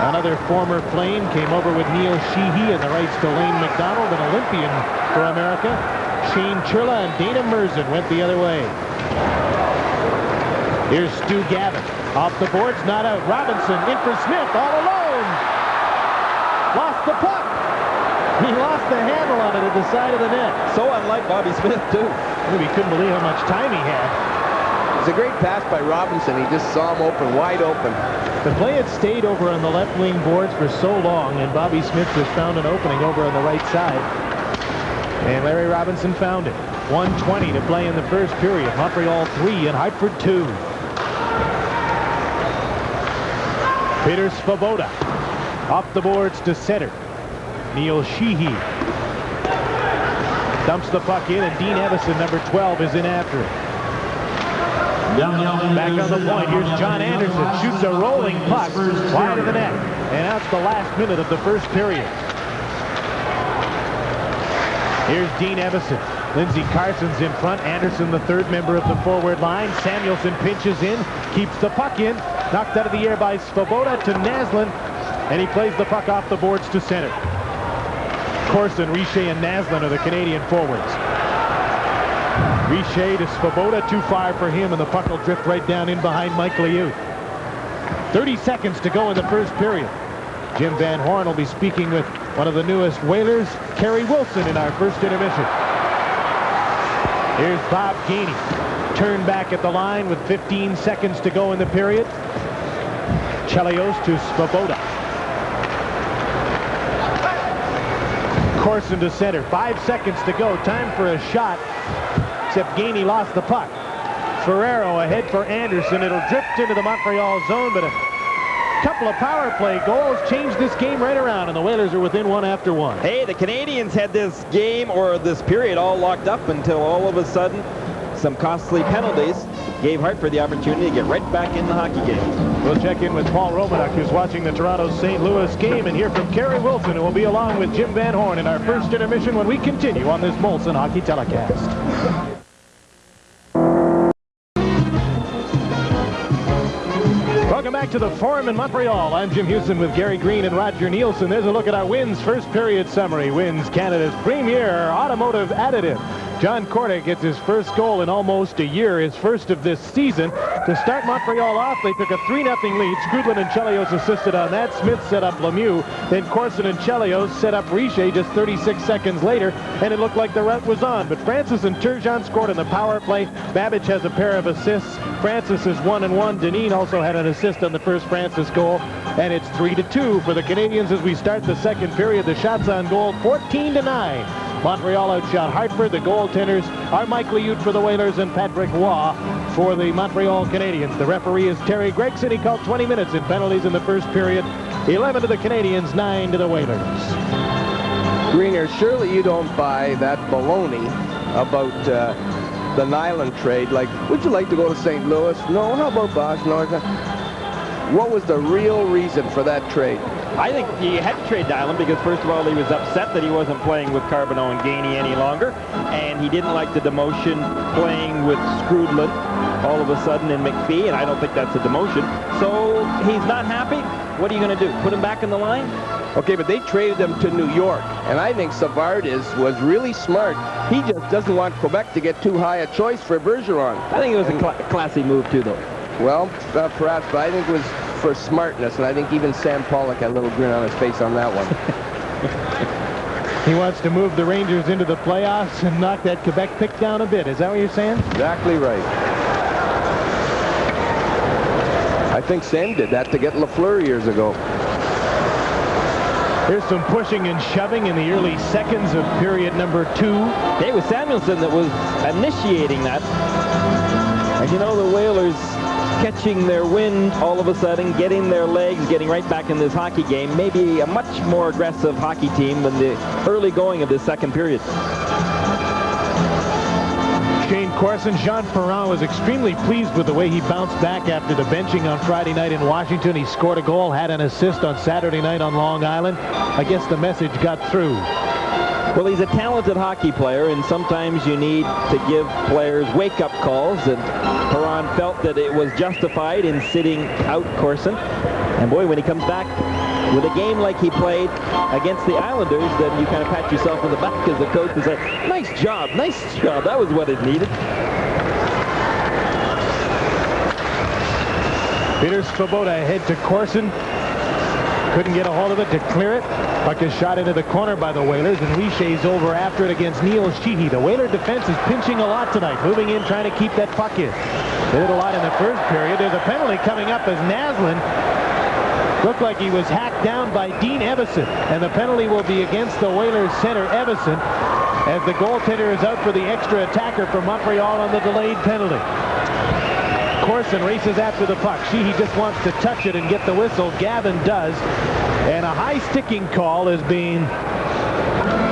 Another former Flame came over with Neil Sheehy and the rights to Lane McDonald, an Olympian for America. Shane Churla and Dana Merzen went the other way. Here's Stu Gavin. Off the boards, not out. Robinson in for Smith, all alone. Lost the puck. He lost the handle on it at the side of the net. So unlike Bobby Smith, too. Maybe he couldn't believe how much time he had. It's a great pass by Robinson. He just saw him open, wide open. The play had stayed over on the left wing boards for so long, and Bobby Smith just found an opening over on the right side. And Larry Robinson found it. 1:20 to play in the first period. Montreal 3 and Hartford 2. Peter Svoboda off the boards to center. Neil Sheehy dumps the puck in, and Dean Evison, number 12, is in after it. Back on the point, here's John Anderson. Shoots a rolling puck wide of the net. And that's the last minute of the first period. Here's Dean Evison. Lindsey Carson's in front. Anderson, the third member of the forward line. Samuelson pinches in, keeps the puck in. Knocked out of the air by Svoboda to Naslund, and he plays the puck off the boards to center. Corson, Richer, and Naslund are the Canadian forwards. Richer to Svoboda, too far for him, and the puck will drift right down in behind Mike Liut. 30 seconds to go in the first period. Jim Van Horn will be speaking with one of the newest Whalers, Kerry Wilson, in our first intermission. Here's Bob Gainey. Turn back at the line with 15 seconds to go in the period. Chelios to Svoboda. Corson to center. 5 seconds to go. Time for a shot. Except Gainey lost the puck. Ferrero ahead for Anderson. It'll drift into the Montreal zone, but a couple of power play goals changed this game right around, and the Whalers are within one after one. Hey, the Canadians had this game, or this period, all locked up until all of a sudden some costly penalties gave Hartford the opportunity to get right back in the hockey game. We'll check in with Paul Romanuk, who's watching the Toronto-St. Louis game, and hear from Kerry Wilson, who will be along with Jim Van Horn in our first intermission when we continue on this Molson Hockey Telecast. Welcome back to the Forum in Montreal. I'm Jim Houston with Gary Green and Roger Nielsen. There's a look at our Wins first period summary. Wins Canada's premier automotive additive. John Cordick gets his first goal in almost a year, his first of this season. To start Montreal off, they took a 3-0 lead. Skrudland and Chelios assisted on that. Smith set up Lemieux. Then Corson and Chelios set up Richer just 36 seconds later, and it looked like the rut was on. But Francis and Turgeon scored on the power play. Babbage has a pair of assists. Francis is 1-1. Deneen also had an assist on the first Francis goal. And it's 3-2 for the Canadians as we start the second period. The shots on goal, 14-9. Montreal outshot Hartford. The goaltenders are Mike Liut for the Whalers and Patrick Waugh for the Montreal Canadiens. The referee is Terry Gregson. He called 20 minutes in penalties in the first period. 11 to the Canadians, 9 to the Whalers. Greener, surely you don't buy that baloney about the Nyland trade. Like, would you like to go to St. Louis? No. How about Boston? What was the real reason for that trade? I think he had to trade Nyland because, first of all, he was upset that he wasn't playing with Carbonneau and Gainey any longer, and he didn't like the demotion playing with Skrudland all of a sudden in McPhee, and I don't think that's a demotion. So he's not happy. What are you going to do? Put him back in the line? Okay, but they traded him to New York, and I think Savard was really smart. He just doesn't want Quebec to get too high a choice for Bergeron. I think it was a classy move, too, though. Well, perhaps, but I think it was for smartness, and I think even Sam Pollock had a little grin on his face on that one. He wants to move the Rangers into the playoffs and knock that Quebec pick down a bit. Is that what you're saying? Exactly right. I think Sam did that to get Lafleur years ago. There's some pushing and shoving in the early seconds of period number 2. It was Samuelson that was initiating that. And you know, the Whalers catching their wind all of a sudden, getting their legs, getting right back in this hockey game. Maybe a much more aggressive hockey team than the early going of this second period. Shane Corson, Jean Perron was extremely pleased with the way he bounced back after the benching on Friday night in Washington. He scored a goal, had an assist on Saturday night on Long Island. I guess the message got through. Well, he's a talented hockey player, and sometimes you need to give players wake-up calls, and Perron felt that it was justified in sitting out Corson. And boy, when he comes back with a game like he played against the Islanders, then you kind of pat yourself on the back as the coach and say, nice job, that was what it needed. Peter Svoboda ahead to Corson. Couldn't get a hold of it to clear it. Puck is shot into the corner by the Whalers, and Richey's over after it against Neil Sheehy. The Whaler defense is pinching a lot tonight, moving in, trying to keep that puck in. They did a lot in the first period. There's a penalty coming up as Naslund looked like he was hacked down by Dean Evison, and the penalty will be against the Whalers center, Evison, as the goaltender is out for the extra attacker for Montreal on the delayed penalty. Corson races after the puck. Sheehy just wants to touch it and get the whistle. Gavin does. And a high sticking call is being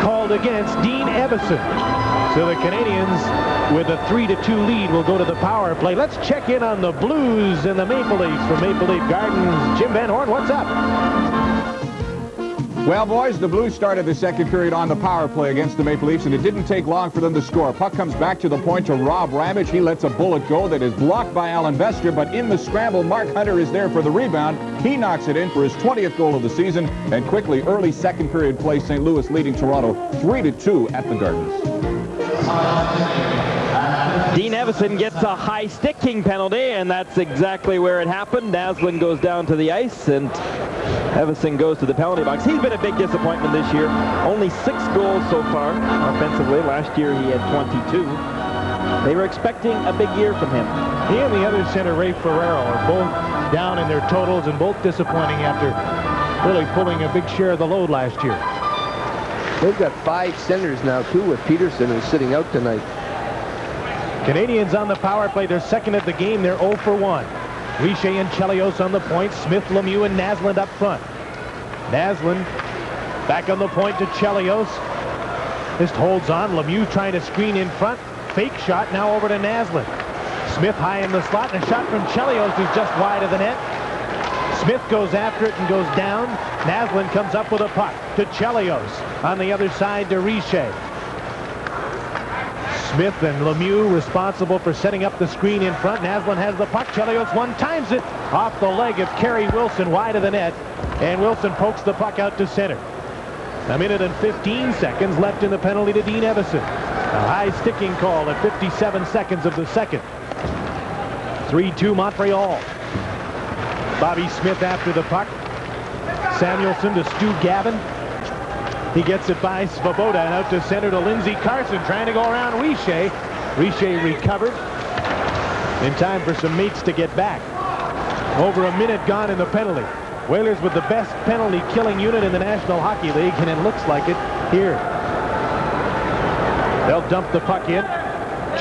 called against Dean Evison. So the Canadians, with a 3-2 lead, will go to the power play. Let's check in on the Blues and the Maple Leafs from Maple Leaf Gardens. Jim Van Horn, what's up? Well, boys, the Blues started the second period on the power play against the Maple Leafs, and it didn't take long for them to score. Puck comes back to the point to Rob Ramage. He lets a bullet go that is blocked by Alan Vester, but in the scramble, Mark Hunter is there for the rebound. He knocks it in for his 20th goal of the season, and quickly, early second period play, St. Louis leading Toronto 3-2 at the Gardens. Dean Evison gets a high sticking penalty, and that's exactly where it happened. Naslund goes down to the ice, and Evison goes to the penalty box. He's been a big disappointment this year. Only 6 goals so far offensively. Last year he had 22. They were expecting a big year from him. He and the other center, Ray Ferrero, are both down in their totals and both disappointing after really pulling a big share of the load last year. They've got 5 centers now, too, with Peterson, who's sitting out tonight. Canadians on the power play. They're second at the game. They're 0 for 1. Richer and Chelios on the point. Smith, Lemieux, and Naslund up front. Naslund back on the point to Chelios. Just holds on. Lemieux trying to screen in front. Fake shot now over to Naslund. Smith high in the slot, and a shot from Chelios is just wide of the net. Smith goes after it and goes down. Naslund comes up with a puck to Chelios. On the other side to Richer. Smith and Lemieux responsible for setting up the screen in front. Naslund has the puck. Chelios one-times it off the leg of Kerry Wilson wide of the net. And Wilson pokes the puck out to center. A minute and 15 seconds left in the penalty to Dean Evison. A high sticking call at 57 seconds of the second. 3-2 Montreal. Bobby Smith after the puck. Samuelson to Stu Gavin. He gets it by Svoboda and out to center to Lindsey Carson, trying to go around Richer. Richer recovered in time for some mates to get back. Over a minute gone in the penalty. Whalers with the best penalty killing unit in the National Hockey League, and it looks like it here. They'll dump the puck in,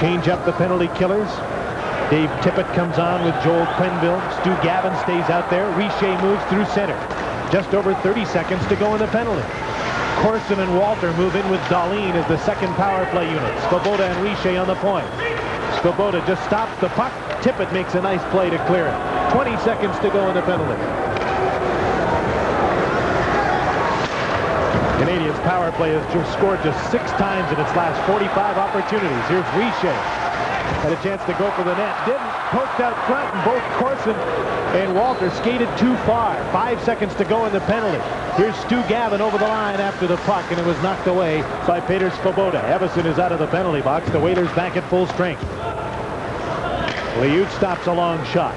change up the penalty killers. Dave Tippett comes on with Joel Quenneville. Stu Gavin stays out there. Richer moves through center. Just over 30 seconds to go in the penalty. Corson and Walter move in with Dahlin as the second power play unit. Svoboda and Richer on the point. Svoboda just stops the puck. Tippett makes a nice play to clear it. 20 seconds to go in the penalty. Canadians power play has just scored just 6 times in its last 45 opportunities. Here's Richer. Had a chance to go for the net. Didn't. Poked out front, and both Corson and Walter skated too far. 5 seconds to go in the penalty. Here's Stu Gavin over the line after the puck, and it was knocked away by Peter Svoboda. Evison is out of the penalty box. The Whalers back at full strength. Liut stops a long shot.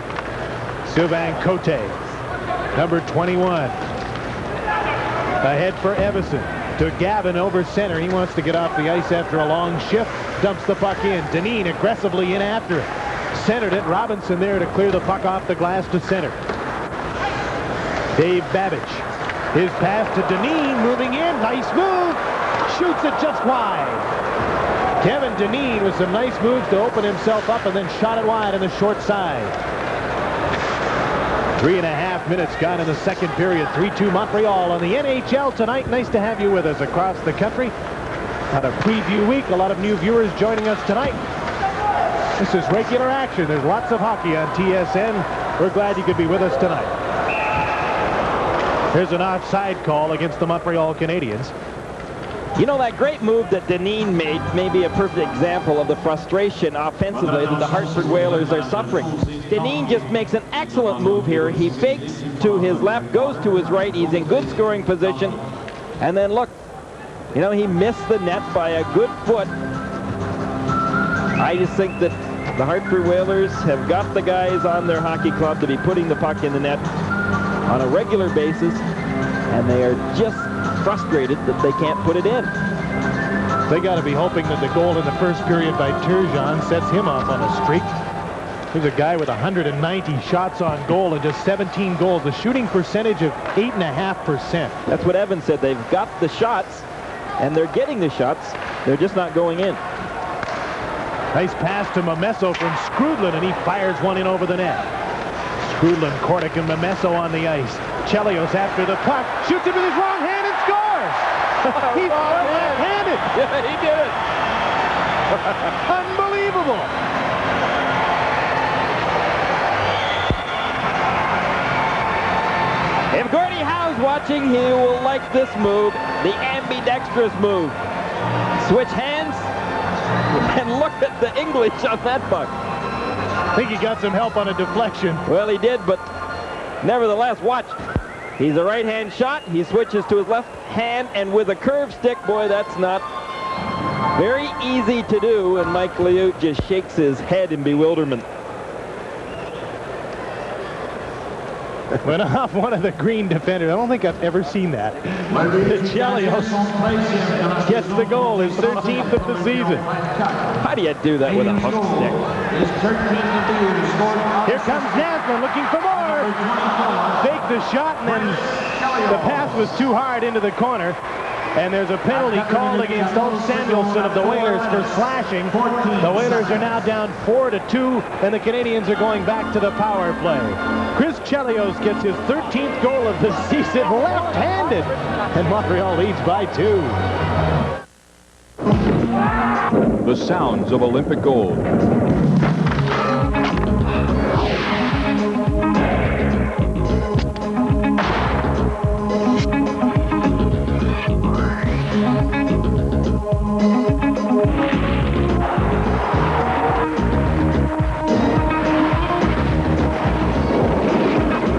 Sylvain Cote, number 21. Ahead for Evison. To Gavin over center. He wants to get off the ice after a long shift. Dumps the puck in. Dineen aggressively in after it. Centered it. Robinson there to clear the puck off the glass to center. Dave Babbage. His pass to Dineen, moving in. Nice move. Shoots it just wide. Kevin Dineen with some nice moves to open himself up and then shot it wide on the short side. 3.5 minutes gone in the second period. 3-2 Montreal on the NHL tonight. Nice to have you with us across the country. On a preview week, a lot of new viewers joining us tonight. This is regular action. There's lots of hockey on TSN. We're glad you could be with us tonight. Here's an offside call against the Montreal Canadiens. You know, that great move that Dineen made may be a perfect example of the frustration offensively that the Hartford Whalers are suffering. Dineen just makes an excellent move here. He fakes to his left, goes to his right. He's in good scoring position. And then look, you know, he missed the net by a good foot. I just think that the Hartford Whalers have got the guys on their hockey club to be putting the puck in the net on a regular basis, and they are just frustrated that they can't put it in. They got to be hoping that the goal in the first period by Turgeon sets him off on a streak. He's a guy with 190 shots on goal and just 17 goals. A shooting percentage of 8.5%. That's what Evan said. They've got the shots, and they're getting the shots. They're just not going in. Nice pass to Momesso from Skrudlin, and he fires one in over the net. Skrudlin, Kordic, and Momesso on the ice. Chelios after the puck, shoots it with his wrong hand and scores! He's left-handed! Yeah, he did it! Unbelievable! If Gordie Howe's watching, he will like this move, the ambidextrous move. Switch hands, and look at the English on that puck. I think he got some help on a deflection. Well, he did, but nevertheless, watch. He's a right-hand shot. He switches to his left hand, and with a curved stick, boy, that's not very easy to do, and Mike Liut just shakes his head in bewilderment. Went off one of the green defenders. I don't think I've ever seen that. Chelios gets the goal, his 13th of the season. How do you do that with a hook stick? Here comes Naslin looking for more. Faked the shot, and then the pass was too hard into the corner. And there's a penalty called against Ulf Samuelsson of the Whalers for slashing. The Whalers are now down 4-2, and the Canadians are going back to the power play. Chris Chelios gets his 13th goal of the season left-handed, and Montreal leads by 2. The sounds of Olympic gold.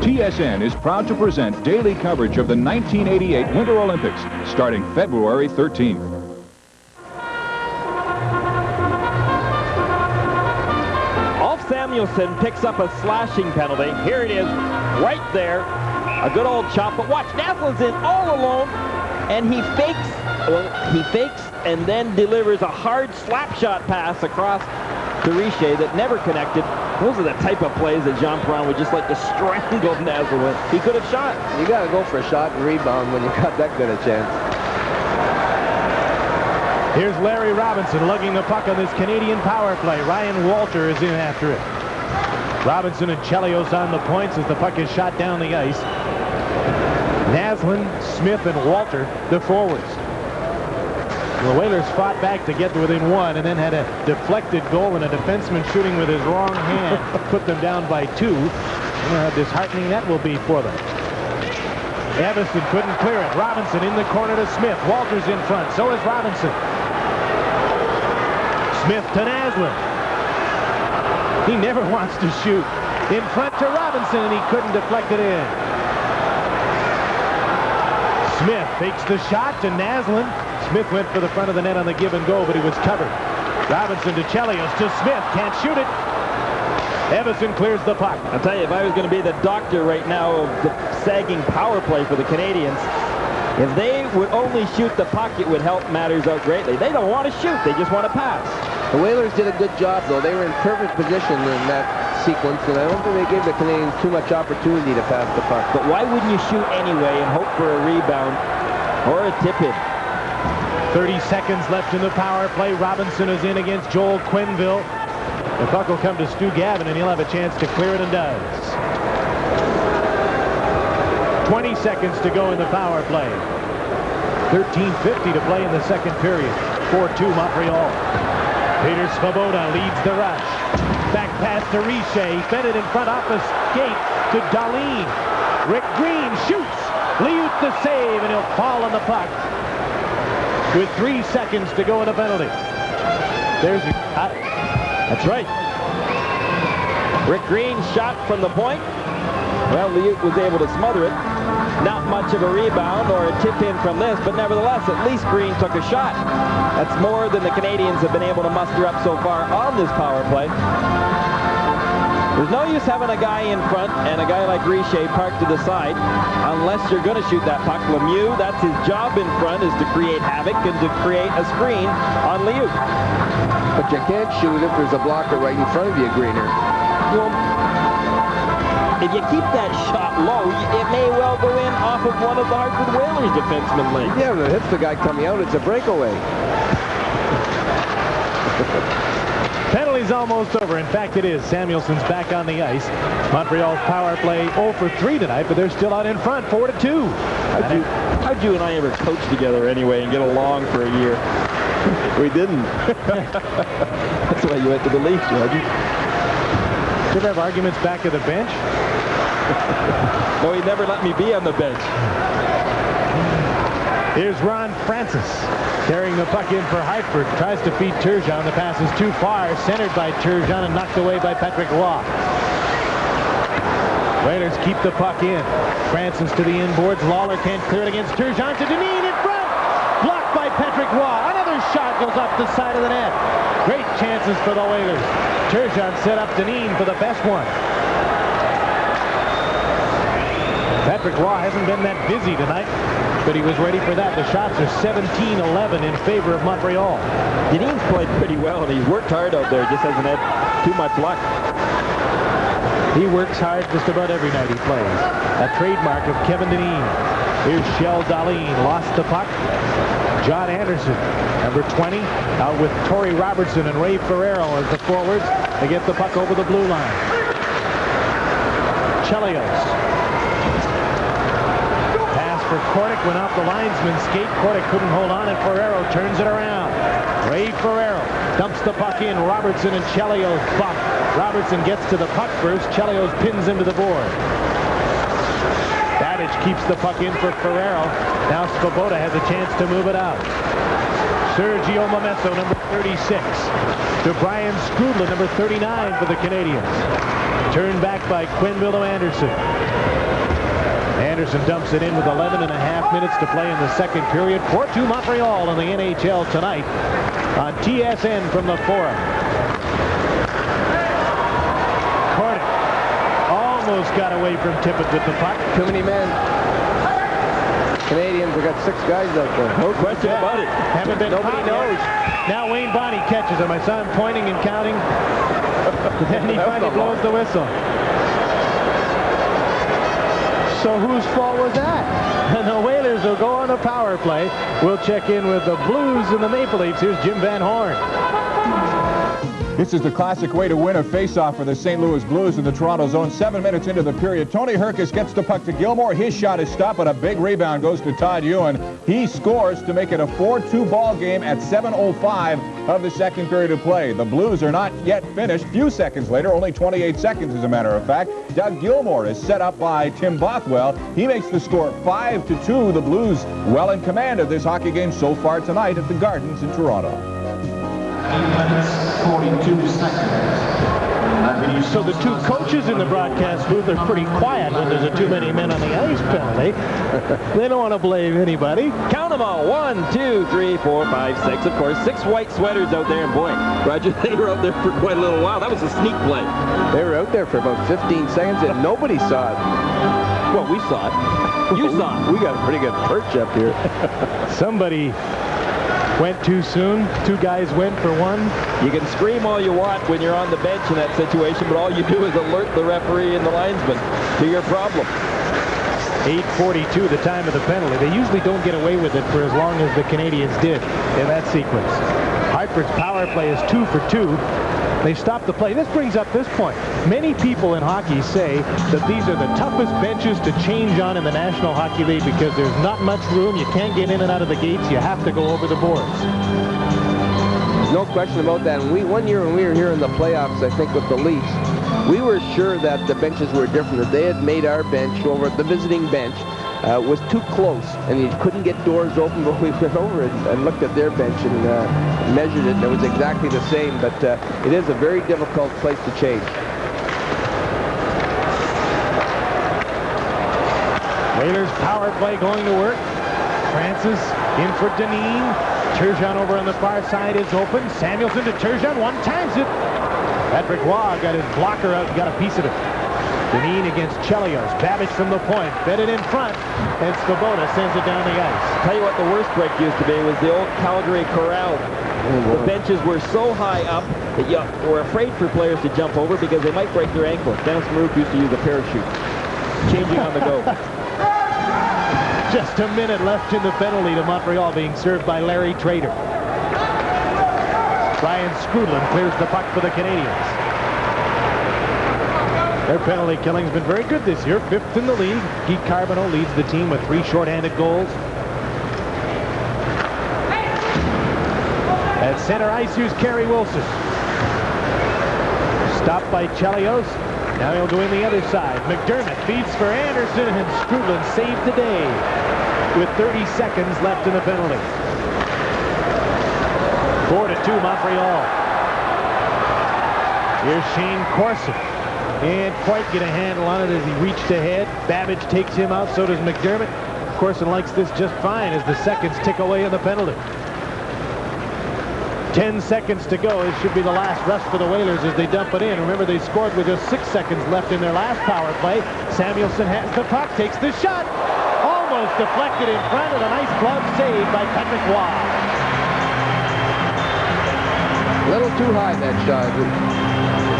TSN is proud to present daily coverage of the 1988 Winter Olympics, starting February 13th. Ulf Samuelsson picks up a slashing penalty. Here it is, right there. A good old chop, but watch, Naslin's in all alone, and he fakes and then delivers a hard slap shot pass across to Richer that never connected. Those are the type of plays that Jean Perron would just like to strangle Naslin with. He could have shot. You got to go for a shot and rebound when you got that good a chance. Here's Larry Robinson lugging the puck on this Canadian power play. Ryan Walter is in after it. Robinson and Chelios on the points as the puck is shot down the ice. Naslin, Smith, and Walter, the forwards. The Whalers fought back to get to within 1 and then had a deflected goal and a defenseman shooting with his wrong hand put them down by 2. You know how disheartening that will be for them. Everson couldn't clear it. Robinson in the corner to Smith. Walter's in front. So is Robinson. Smith to Naslin. He never wants to shoot. In front to Robinson, and he couldn't deflect it in. Smith fakes the shot to Naslin. Smith went for the front of the net on the give and go, but he was covered. Robinson to Chelios to Smith. Can't shoot it. Everson clears the puck. I'll tell you, if I was going to be the doctor right now of the sagging power play for the Canadians, if they would only shoot the puck, it would help matters out greatly. They don't want to shoot. They just want to pass. The Whalers did a good job, though. They were in perfect position in that sequence, and I don't think they gave the Canadians too much opportunity to pass the puck. But why wouldn't you shoot anyway and hope for a rebound or a tip-in? 30 seconds left in the power play. Robinson is in against Joel Quenneville. The puck will come to Stu Gavin, and he'll have a chance to clear it, and does. 20 seconds to go in the power play. 13:50 to play in the second period. 4-2 Montreal. Peter Svoboda leads the rush. Back pass to Richer. He fed it in front off the skate to Dahlin. Rick Green shoots. Liut the save, and he'll fall on the puck. With 3 seconds to go in a penalty. There's your shot. That's right. Rick Green shot from the point. Well, Liut was able to smother it. Not much of a rebound or a tip-in from this, but nevertheless, at least Green took a shot. That's more than the Canadians have been able to muster up so far on this power play. There's no use having a guy in front and a guy like Richer parked to the side unless you're going to shoot that puck. Lemieux, that's his job in front, is to create havoc and to create a screen on Liu. But you can't shoot if there's a blocker right in front of you, Greener. Well, if you keep that shot low, it may well go in off of one of the Hartford Whalers defenseman legs. Yeah, but if it hits the guy coming out, it's a breakaway. Penalty's almost over. In fact, it is. Samuelson's back on the ice. Montreal's power play 0 for 3 tonight, but they're still out in front, 4-2. How'd you and I ever coach together anyway and get along for a year? We didn't. That's why you went to the Leafs, Reggie. Did have arguments back at the bench? No, he never let me be on the bench. Here's Ron Francis carrying the puck in for Hartford. Tries to feed Turgeon. The pass is too far. Centered by Turgeon and knocked away by Patrick Roy. Whalers keep the puck in. Francis to the inboards. Lawler can't clear it against Turgeon. To Dineen in front. Blocked by Patrick Roy. Another shot goes off the side of the net. Great chances for the Whalers. Turgeon set up Dineen for the best one. Patrick Roy hasn't been that busy tonight, but he was ready for that. The shots are 17-11 in favor of Montreal. Dineen's played pretty well, and he's worked hard out there. Just hasn't had too much luck. He works hard just about every night he plays. A trademark of Kevin Dineen. Here's Shell Dahlin. Lost the puck. John Anderson, number 20, out with Torrey Robertson and Ray Ferrero as the forwards. They get the puck over the blue line. Chelios. Pass for Kordic went off the linesman's skate. Kordic couldn't hold on, and Ferrero turns it around. Ray Ferrero dumps the puck in. Robertson and Chelios bump. Robertson gets to the puck first. Chelios pins him to the board. Babbage keeps the puck in for Ferrero. Now Svoboda has a chance to move it out. Sergio Momesso, number 36. To Brian Skrudla, number 39 for the Canadians. Turned back by Quinville Anderson. Anderson dumps it in with 11 and a half minutes to play in the second period. 4-2 Montreal in the NHL tonight on TSN from the Forum. Kordic almost got away from Tippett with the puck. Too many men. Canadians have got 6 guys out there. No question about it. Haven't been Nobody knows. Now Wayne Bonney catches him. I saw him pointing and counting. And he finally blows the whistle. So whose fault was that? And the Whalers will go on a power play. We'll check in with the Blues and the Maple Leafs. Here's Jim Van Horn. This is the classic way to win a face-off for the St. Louis Blues in the Toronto zone. 7 minutes into the period. Tony Herkus gets the puck to Gilmore. His shot is stopped, but a big rebound goes to Todd Ewan. He scores to make it a 4-2 ball game at 7:05 of the second period of play. The Blues are not yet finished. Few seconds later, only 28 seconds as a matter of fact, Doug Gilmore is set up by Tim Bothwell. He makes the score 5-2. The Blues well in command of this hockey game so far tonight at the Gardens in Toronto. 8 minutes, 42 seconds. So the two coaches in the broadcast booth are pretty quiet when there's a too many men on the ice penalty. They don't want to blame anybody. Count them all. 1, 2, 3, 4, 5, 6. Of course, 6 white sweaters out there. And boy, Roger, they were out there for quite a little while. That was a sneak play. They were out there for about 15 seconds and nobody saw it. Well, we saw it. You saw it. We got a pretty good perch up here. Somebody went too soon. 2 guys went for 1. You can scream all you want when you're on the bench in that situation, but all you do is alert the referee and the linesman to your problem. 8:42, the time of the penalty. They usually don't get away with it for as long as the Canadians did in that sequence. Hartford's power play is 2 for 2. They stopped the play. This brings up this point. Many people in hockey say that these are the toughest benches to change on in the National Hockey League because there's not much room. You can't get in and out of the gates. You have to go over the boards. There's no question about that. And one year when we were here in the playoffs, I think with the Leafs, we were sure that the benches were different, that they had made our bench over at the visiting bench was too close, and you couldn't get doors open, but we went over and looked at their bench and measured it, and it was exactly the same, but it is a very difficult place to change. Whalers power play going to work. Francis in for Dineen. Turgeon over on the far side is open. Samuelson to Turgeon. One times it. Patrick Waugh got his blocker out and got a piece of it. Deneen against Chelios. Babbage from the point. Fed it in front. And Svoboda sends it down the ice. Tell you what the worst break used to be was the old Calgary Corral. The benches were so high up that you were afraid for players to jump over because they might break their ankle. Dennis Marouk used to use a parachute. Changing on the go. Just a minute left in the penalty to Montreal, being served by Larry Trader. Ryan Skrudlin clears the puck for the Canadiens. Their penalty killing's been very good this year, 5th in the league. Guy Carbonneau leads the team with 3 shorthanded goals. At center ice, here's Kerry Wilson. Stopped by Chelios. Now he'll go in the other side. McDermott feeds for Anderson, and Skrudlin saved the day with 30 seconds left in the penalty. 4-2 Montreal. Here's Shane Corson. Can't quite get a handle on it as he reached ahead. Babbage takes him out, so does McDermott. Corson likes this just fine as the seconds tick away in the penalty. 10 seconds to go. It should be the last rush for the Whalers as they dump it in. Remember, they scored with just 6 seconds left in their last power play. Samuelson has the puck, takes the shot. Almost deflected in front, of a nice glove save by Patrick Waugh. A little too high, that shot.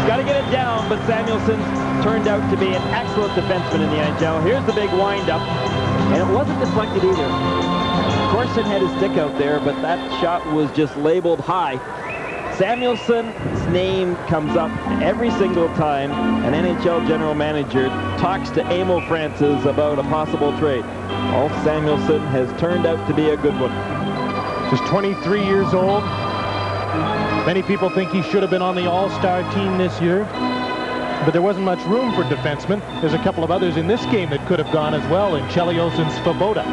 Got to get it down, but Samuelson turned out to be an excellent defenseman in the NHL. Here's the big windup, and it wasn't deflected either. Corson had his stick out there, but that shot was just labeled high. Samuelson's name comes up every single time an NHL general manager talks to Amo Francis about a possible trade. All Samuelson has turned out to be a good one. Just 23 years old. Many people think he should have been on the All-Star team this year, but there wasn't much room for defensemen. There's a couple of others in this game that could have gone as well, in Chelios and Svoboda.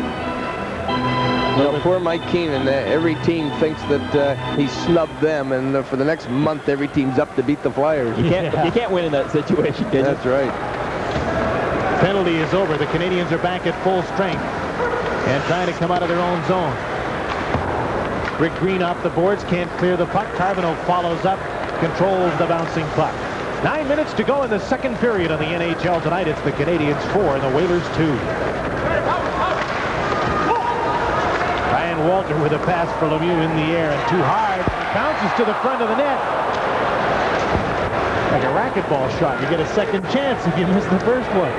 Well, poor Mike Keenan. Every team thinks that he snubbed them, and for the next month, every team's up to beat the Flyers. You can't win in that situation, can you? That's right. Penalty is over. The Canadiens are back at full strength and trying to come out of their own zone. Rick Green off the boards, can't clear the puck. Carbonneau follows up, controls the bouncing puck. 9 minutes to go in the second period of the NHL tonight. It's the Canadiens 4 and the Whalers 2. Ryan Walter with a pass for Lemieux in the air and too hard. Bounces to the front of the net. Like a racquetball shot. You get a second chance if you miss the first one.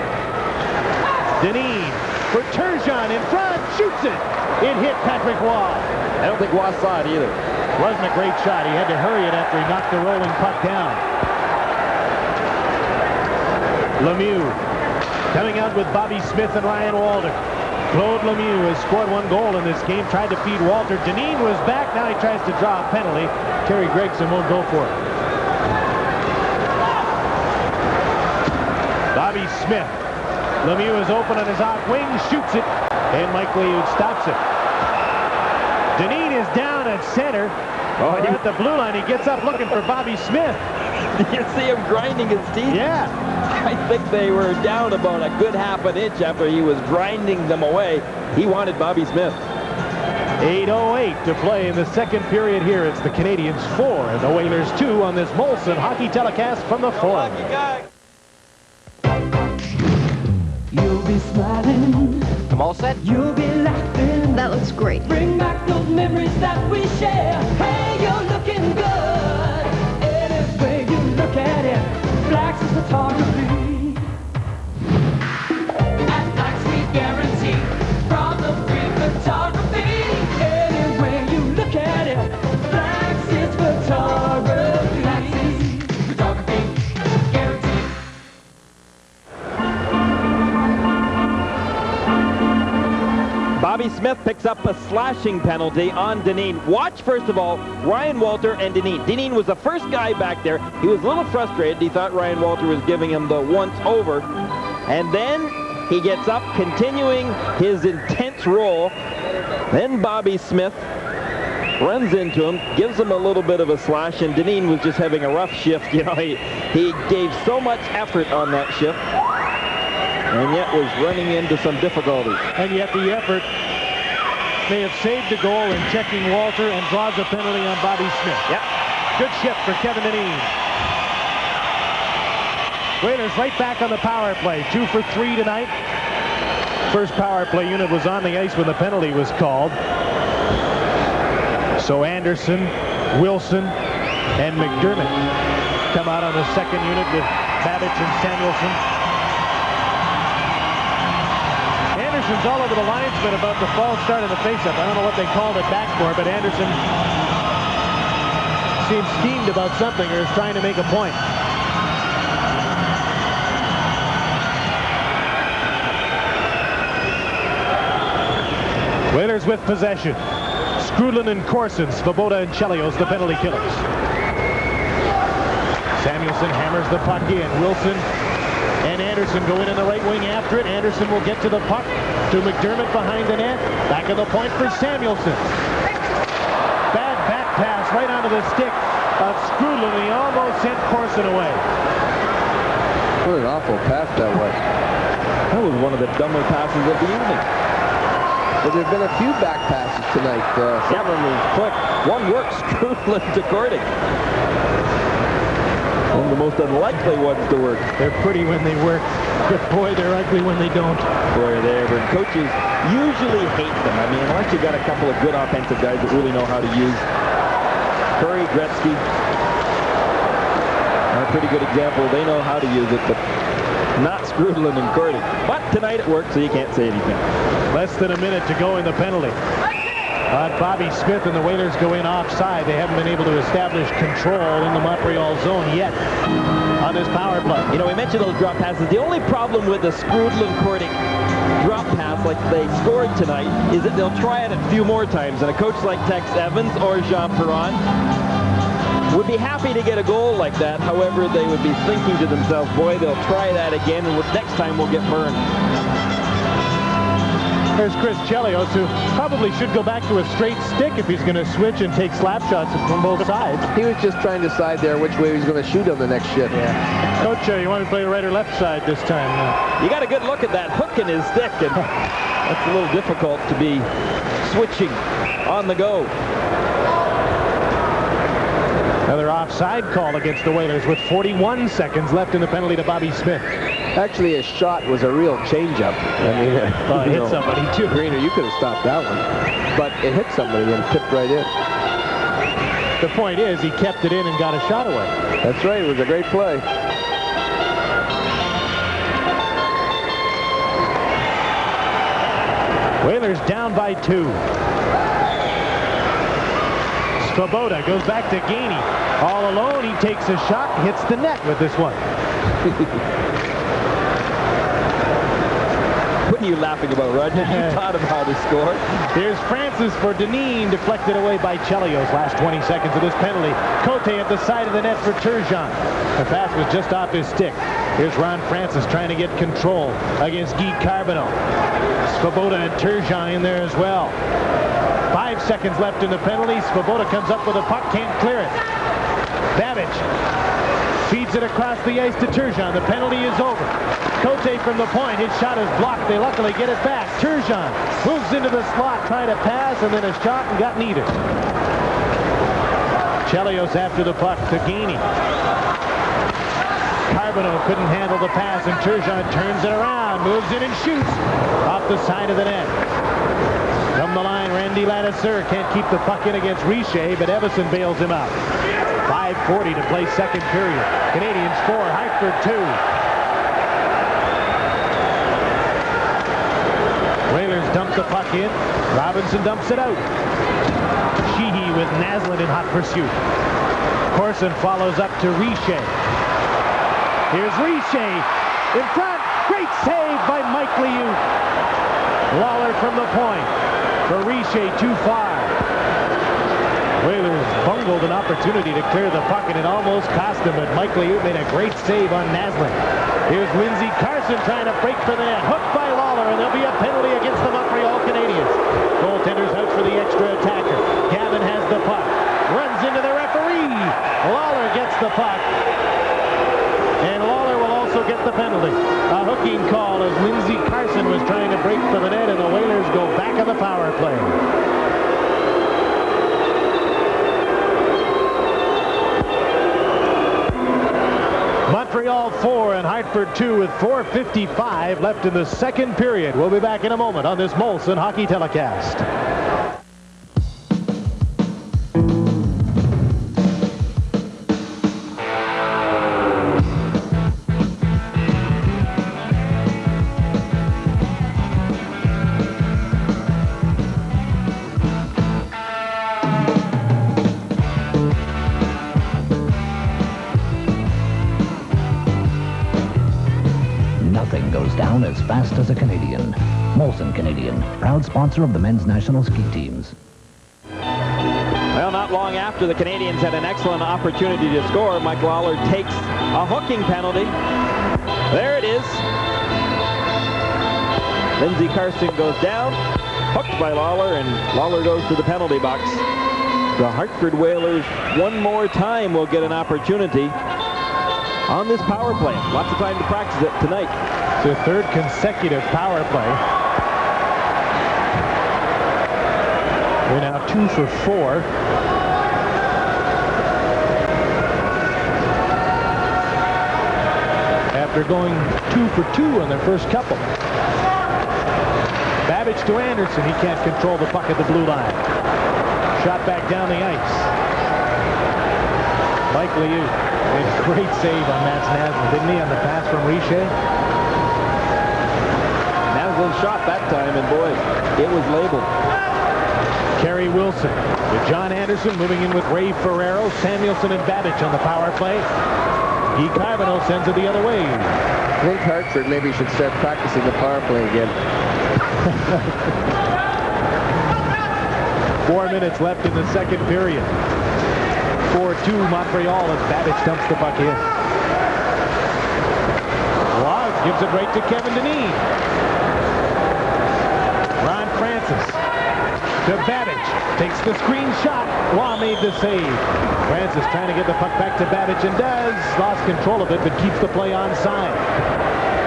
Deneen for Turgeon in front, shoots it. It hit Patrick Waugh. I don't think Waugh saw it either. Wasn't a great shot. He had to hurry it after he knocked the rolling puck down. Lemieux coming out with Bobby Smith and Ryan Walter. Claude Lemieux has scored 1 goal in this game. Tried to feed Walter. Deneen was back. Now he tries to draw a penalty. Terry Gregson won't go for it. Bobby Smith. Lemieux is open on his off wing. Shoots it. And Mike Liud stops it. Deneen is down at center. Oh, at the blue line. He gets up looking for Bobby Smith. You see him grinding his teeth? Yeah. I think they were down about a good half an inch after he was grinding them away. He wanted Bobby Smith. 8:08 to play in the second period here. It's the Canadiens 4 and the Whalers 2 on this Molson hockey telecast from the Forum. You'll be smiling. I'm all set. You'll be laughing. That looks great. Bring back those memories that we share. Hey, you're looking good. Any way you look at it, Flax is photography. At Flax we guarantee problem-free photography. Any way you look at it, Flax is photography. Flax is photography, guaranteed. Bobby Smith picks up a slashing penalty on Deneen. Watch, first of all, Ryan Walter and Deneen. Deneen was the first guy back there. He was a little frustrated. He thought Ryan Walter was giving him the once-over. And then he gets up, continuing his intense roll. Then Bobby Smith runs into him, gives him a little bit of a slash, and Deneen was just having a rough shift. You know, he gave so much effort on that shift, and yet was running into some difficulties. And yet the effort may have saved the goal in checking Walter and draws a penalty on Bobby Smith. Yep. Good shift for Kevin Deneen. Whalers right back on the power play. 2 for 3 tonight. First power play unit was on the ice when the penalty was called. So Anderson, Wilson, and McDermott come out on the second unit with Babbage and Samuelson. Anderson's all over the linesman about the false start in the faceoff. I don't know what they called it back for, but Anderson seems schemed about something or is trying to make a point. Whalers with possession. Skrudlin and Corson, Svoboda and Chelios, the penalty killers. Samuelson hammers the puck in. Wilson and Anderson go in the right wing after it. Anderson will get to the puck to McDermott behind the net. Back of the point for Samuelson. Bad back pass right onto the stick of Skrudlin. He almost sent Corson away. What an awful pass that was. That was one of the dumber passes of the evening. But there have been a few back passes tonight. Some of them was quick. One works, Skrudlin to Kordic. One of the most unlikely ones to work. They're pretty when they work, but boy, they're ugly when they don't. Boy, but coaches usually hate them. I mean, unless you got a couple of good offensive guys that really know how to use. Curry, Gretzky, a pretty good example. They know how to use it, but not Skrudlin and Kordic. But tonight it worked, so you can't say anything. Less than a minute to go in the penalty. Bobby Smith and the Whalers go in offside. They haven't been able to establish control in the Montreal zone yet on this power play. You know, we mentioned those drop passes. The only problem with the Skrudlin-Kordic drop pass like they scored tonight is that they'll try it a few more times. And a coach like Tex Evans or Jean Perron would be happy to get a goal like that. However, they would be thinking to themselves, boy, they'll try that again, and next time we'll get burned. There's Chris Chelios, who probably should go back to a straight stick if he's going to switch and take slap shots from both sides. He was just trying to decide there which way he was going to shoot on the next shift. Yeah. Coach, you want to play right or left side this time? You got a good look at that hook in his stick, and that's a little difficult to be switching on the go. Another offside call against the Whalers with 41 seconds left in the penalty to Bobby Smith. Actually, his shot was a real change-up. I mean, it hit somebody, too. Greener, you could have stopped that one. But it hit somebody and tipped right in. The point is, he kept it in and got a shot away. That's right. It was a great play. Whalers down by 2. Svoboda goes back to Gainey. All alone, he takes a shot, hits the net with this one. What are you laughing about, Roger? You taught him how to score. Here's Francis for Deneen, deflected away by Chelios. Last 20 seconds of this penalty. Cote at the side of the net for Turgeon. The pass was just off his stick. Here's Ron Francis trying to get control against Guy Carbonneau. Svoboda and Turgeon in there as well. 5 seconds left in the penalty. Svoboda comes up with a puck, can't clear it. Babbage feeds it across the ice to Turgeon. The penalty is over. Cote from the point. His shot is blocked. They luckily get it back. Turgeon moves into the slot, trying to pass, and then a shot and got needed. Chelios after the puck to Gainey. Carbonneau couldn't handle the pass, and Turgeon turns it around, moves in and shoots off the side of the net. From the line, Randy Ladouceur can't keep the puck in against Richer, but Evison bails him out. 5:40 to play second period. Canadians 4, Hartford 2. Whalers dump the puck in. Robinson dumps it out. Sheehy with Naslund in hot pursuit. Corson follows up to Richer. Here's Richer in front. Great save by Mike Liut. Lawler from the point. For Richer, too far. Whalers bungled an opportunity to clear the puck, and it almost cost them, but Mike Liut made a great save on Naslund. Here's Lindsey Carson trying to break for the net. Hooked by Lawler, and there'll be a penalty against the Montreal Canadiens. Goaltender's out for the extra attacker. Gavin has the puck. Runs into the referee. Lawler gets the puck. And Lawler will also get the penalty. A hooking call as Lindsey Carson was trying to break for the net, and the Whalers go back on the power play. Montreal 4 and Hartford 2 with 4:55 left in the second period. We'll be back in a moment on this Molson hockey telecast. Nothing goes down as fast as a Canadian. Molson Canadian, proud sponsor of the men's national ski teams. Well, not long after the Canadians had an excellent opportunity to score, Mike Lawler takes a hooking penalty. There it is. Lindsey Karsten goes down, hooked by Lawler, and Lawler goes to the penalty box. The Hartford Whalers one more time will get an opportunity on this power play. Lots of time to practice it tonight. It's their third consecutive power play. They're now 2 for 4. After going 2 for 2 on their first couple. Babbage to Anderson. He can't control the puck at the blue line. Shot back down the ice. Mike Liu. Great save on Mats Naslund, didn't he, on the pass from Richer? Naslund shot that time, and boy, it was labeled. Kerry Wilson with John Anderson moving in with Ray Ferraro, Samuelson and Babbage on the power play. Guy Carbonneau sends it the other way. I think Hartford maybe should start practicing the power play again. 4 minutes left in the second period. 4-2 Montreal as Babbage dumps the puck in. Law gives it right to Kevin Dineen. Ron Francis to Babbage. Takes the screen shot. Law made the save. Francis trying to get the puck back to Babbage and does. Lost control of it but keeps the play onside.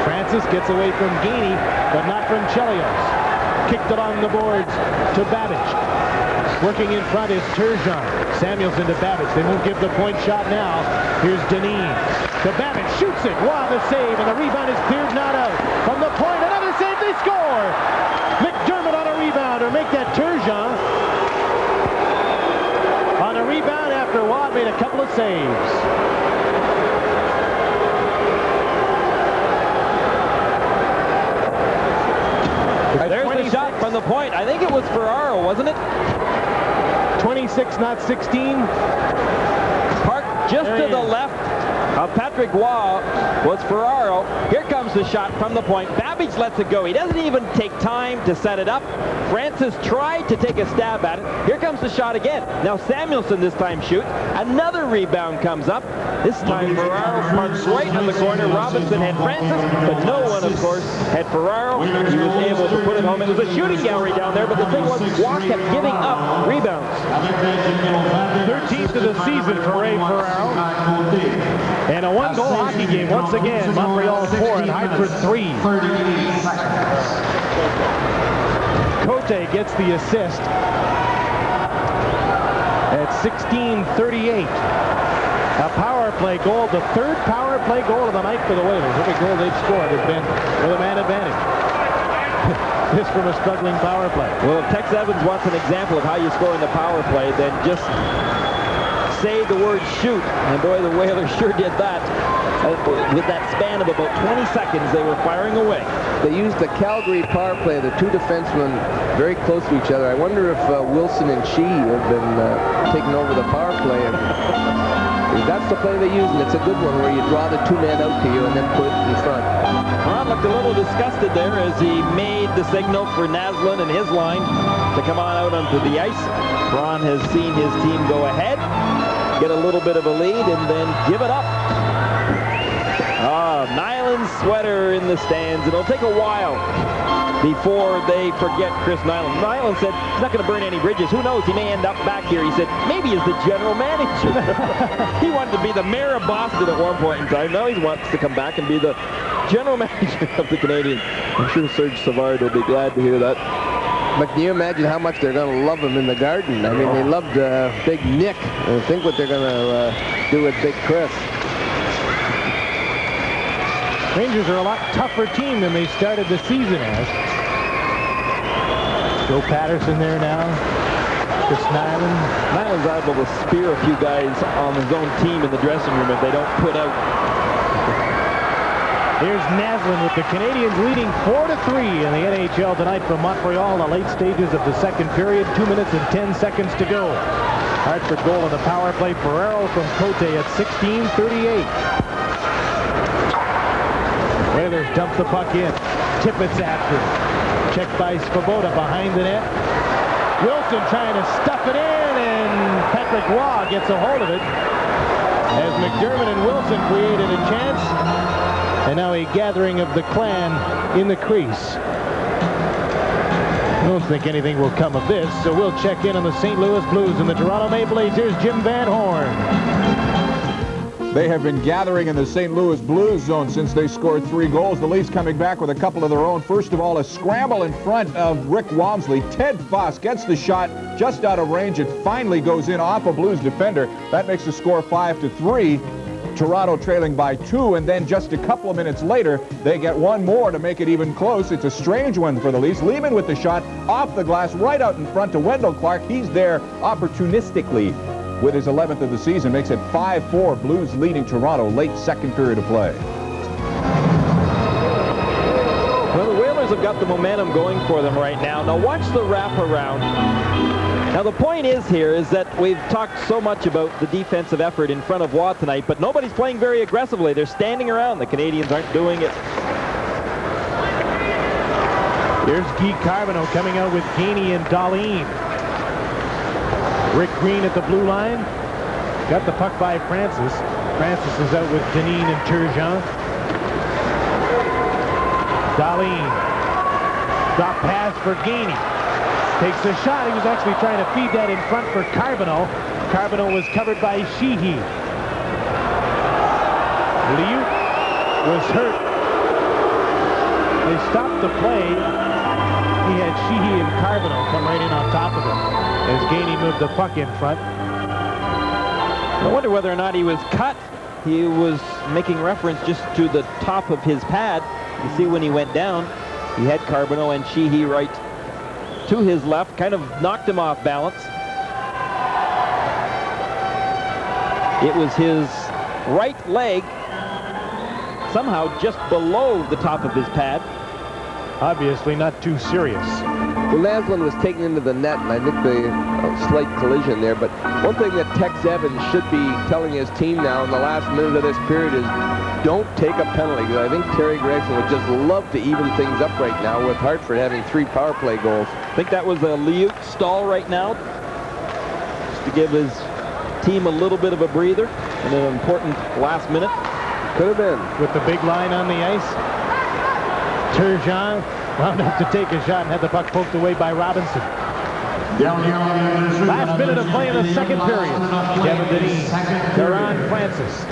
Francis gets away from Gainey but not from Chelios. Kicked along the boards to Babbage. Working in front is Turgeon. Samuelson to Babbage. They won't give the point shot now. Here's Dineen. To Babbage. Shoots it. Wow, the save. And the rebound is cleared, not out. From the point. Another save. They score. McDermott on a rebound. Or make that Turgeon. On a rebound after Watt made a couple of saves. There's the shot from the point. I think it was Ferraro, wasn't it? 26, not 16. Park just to the left of Patrick Waugh was Ferraro. Here comes the shot from the point. Babbage lets it go. He doesn't even take time to set it up. Francis tried to take a stab at it. Here comes the shot again. Now Samuelson this time shoots. Another rebound comes up. This time Ferraro parks right on the corner. Robinson had Francis, but no one, of course, had Ferraro. He was able to put it home. It was a shooting gallery down there, but the thing was, Waugh kept giving up rebounds. 13th of the season for Ray Ferraro. And a one-goal hockey game once again. Montreal 4 and Hartford 3. Cote gets the assist at 16:38. A power play goal, the third power play goal of the night for the Whalers. Every goal they've scored has been with a man advantage. This from a struggling power play. Well, if Tex Evans wants an example of how you score in the power play, then just say the word shoot. And boy, the Whalers sure did that. With that span of about 20 seconds, they were firing away. They used the Calgary power play, the two defensemen very close to each other. I wonder if Wilson and Shee have been taking over the power play. And that's the play they use, and it's a good one where you draw the two men out to you and then put it in front. Ron looked a little disgusted there as he made the signal for Naslund and his line to come on out onto the ice. Ron has seen his team go ahead, get a little bit of a lead, and then give it up. Nyland's sweater in the stands. It'll take a while before they forget Chris Nyland. Nyland said he's not going to burn any bridges. Who knows? He may end up back here. He said maybe as the general manager. He wanted to be the mayor of Boston at one point in time. Now he wants to come back and be the general manager of the Canadiens. I'm sure Serge Savard will be glad to hear that. But can you imagine how much they're going to love him in the Garden? I mean, they loved Big Nick. And think what they're going to do with Big Chris. Rangers are a lot tougher team than they started the season as. Joe Patterson there now. Chris Nyland. Nyland's able to spear a few guys on his own team in the dressing room if they don't put out. Here's Naslund with the Canadians leading 4-3 in the NHL tonight from Montreal in the late stages of the second period. 2 minutes and 10 seconds to go. Hartford goal on the power play. Ferrero from Cote at 16:38. Whalers dump the puck in. Tippett's after it. Checked by Svoboda behind the net. Wilson trying to stuff it in, and Patrick Waugh gets a hold of it as McDermott and Wilson created a chance. And now a gathering of the clan in the crease. I don't think anything will come of this, so we'll check in on the St. Louis Blues and the Toronto Maple Leafs. Here's Jim Van Horn. They have been gathering in the St. Louis Blues zone since they scored 3 goals. The Leafs coming back with a couple of their own. First of all, a scramble in front of Rick Walmsley. Ted Foss gets the shot just out of range. It finally goes in off a Blues defender. That makes the score 5-3. Toronto trailing by 2, and then just a couple of minutes later, they get one more to make it even close. It's a strange one for the Leafs. Lehman with the shot off the glass right out in front to Wendell Clark. He's there opportunistically with his 11th of the season. Makes it 5-4. Blues leading Toronto late second period of play. Well, the Whalers have got the momentum going for them right now. Now watch the wraparound. Now the point is that we've talked so much about the defensive effort in front of Waugh tonight, but nobody's playing very aggressively. They're standing around. The Canadians aren't doing it. Here's Guy Carbonneau coming out with Gainey and Dahlin. Rick Green at the blue line. Got the puck by Francis. Francis is out with Dineen and Turgeon. Dahlin. Drop pass for Gainey. Takes a shot. He was actually trying to feed that in front for Carbonneau. Carbonneau was covered by Sheehy. Liu was hurt. They stopped the play. He had Sheehy and Carbonneau come right in on top of him as Gainey moved the puck in front. I wonder whether or not he was cut. He was making reference just to the top of his pad. You see when he went down, he had Carbonneau and Sheehy right to his left, kind of knocked him off balance. It was his right leg somehow just below the top of his pad. Obviously not too serious. Well, Naslund was taken into the net, and I think the slight collision there. But one thing that Tex Evans should be telling his team now in the last minute of this period is don't take a penalty. Because I think Terry Gregson would just love to even things up right now with Hartford having 3 power play goals. I think that was a Liut stall right now, just to give his team a little bit of a breather in an important last minute. Could have been. With the big line on the ice, Turgeon wound up to take a shot and had the puck poked away by Robinson. Last minute of play in the second period. Kevin Dineen, Duran Francis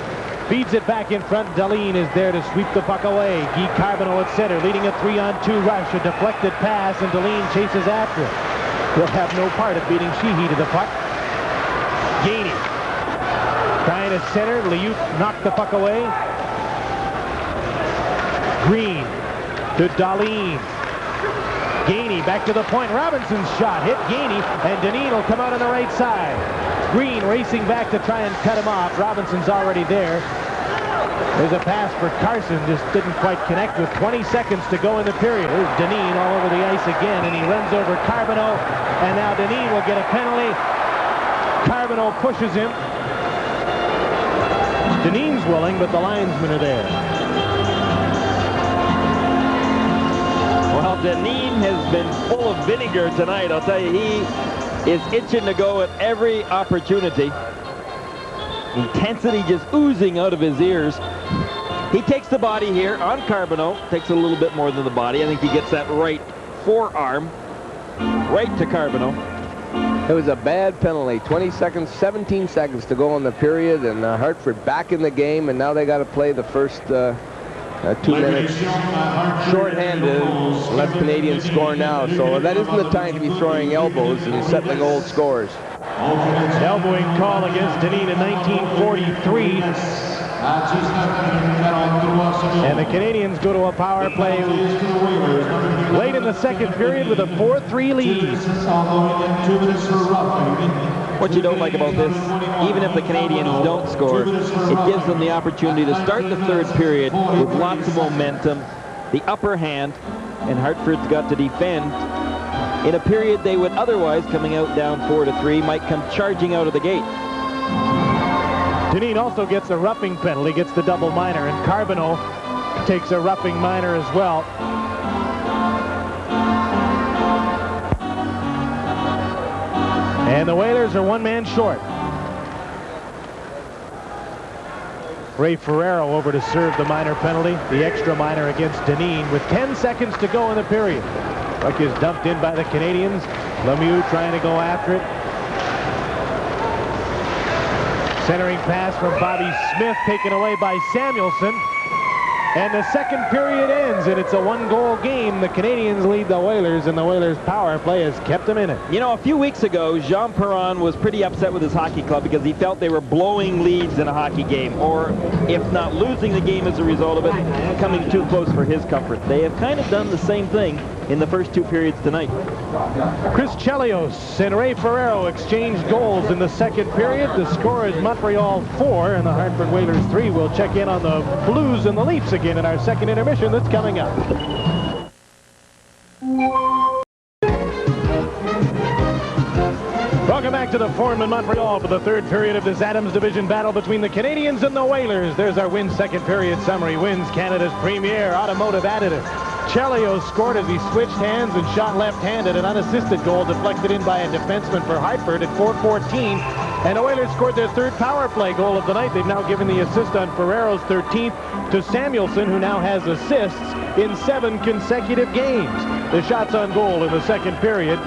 feeds it back in front. Dahlin is there to sweep the puck away. Guy Carbonneau at center, leading a 3-on-2 rush. A deflected pass, and Dahlin chases after it. He'll have no part of beating Sheehy to the puck. Gainey trying to center. Liut knocked the puck away. Green to Dahlin. Gainey back to the point. Robinson's shot hit Gainey, and Dineen will come out on the right side. Green racing back to try and cut him off. Robinson's already there. There's a pass for Carson, just didn't quite connect with 20 seconds to go in the period. Here's Dineen all over the ice again, and he runs over Carbonneau, and now Dineen will get a penalty. Carbonneau pushes him. Dineen's willing, but the linesmen are there. Well, Dineen has been full of vinegar tonight. I'll tell you, he is itching to go at every opportunity. Intensity just oozing out of his ears. He takes the body here on Carbonneau. Takes a little bit more than the body. I think he gets that right forearm right to Carbonneau. It was a bad penalty. 20 seconds, 17 seconds to go in the period, and Hartford back in the game, and now they got to play the first 2 minutes shorthanded. Let Canadians score now, so that isn't the time to be throwing elbows and settling old scores. Elbowing call against Dineen in 1943. And the Canadians go to a power play late in the second period with a 4-3 lead. What you don't like about this, even if the Canadians don't score, it gives them the opportunity to start the third period with lots of momentum, the upper hand, and Hartford's got to defend. In a period they would otherwise, coming out down 4-3, might come charging out of the gate. Dineen also gets a roughing penalty, gets the double minor, and Carbonneau takes a roughing minor as well. And the Whalers are one man short. Ray Ferrero over to serve the minor penalty, the extra minor against Dineen with 10 seconds to go in the period. Puck is dumped in by the Canadians. Lemieux trying to go after it. Centering pass from Bobby Smith, taken away by Samuelson. And the second period ends, and it's a one-goal game. The Canadians lead the Whalers, and the Whalers' power play has kept them in it. You know, a few weeks ago, Jean Perron was pretty upset with his hockey club because he felt they were blowing leads in a hockey game, or if not losing the game as a result of it, coming too close for his comfort. They have kind of done the same thing in the first two periods tonight. Chris Chelios and Ray Ferrero exchanged goals in the second period. The score is Montreal 4 and the Hartford Whalers 3. We'll check in on the Blues and the Leafs again in our second intermission that's coming up. Welcome back to the Forum in Montreal for the third period of this Adams Division battle between the Canadians and the Whalers. There's our win second period summary. Wins Canada's premier automotive additive. Chelios scored as he switched hands and shot left-handed. An unassisted goal deflected in by a defenseman for Hartford at 4:14. And the Whalers scored their third power play goal of the night. They've now given the assist on Ferrero's 13th to Samuelson, who now has assists in 7 consecutive games. The shots on goal in the second period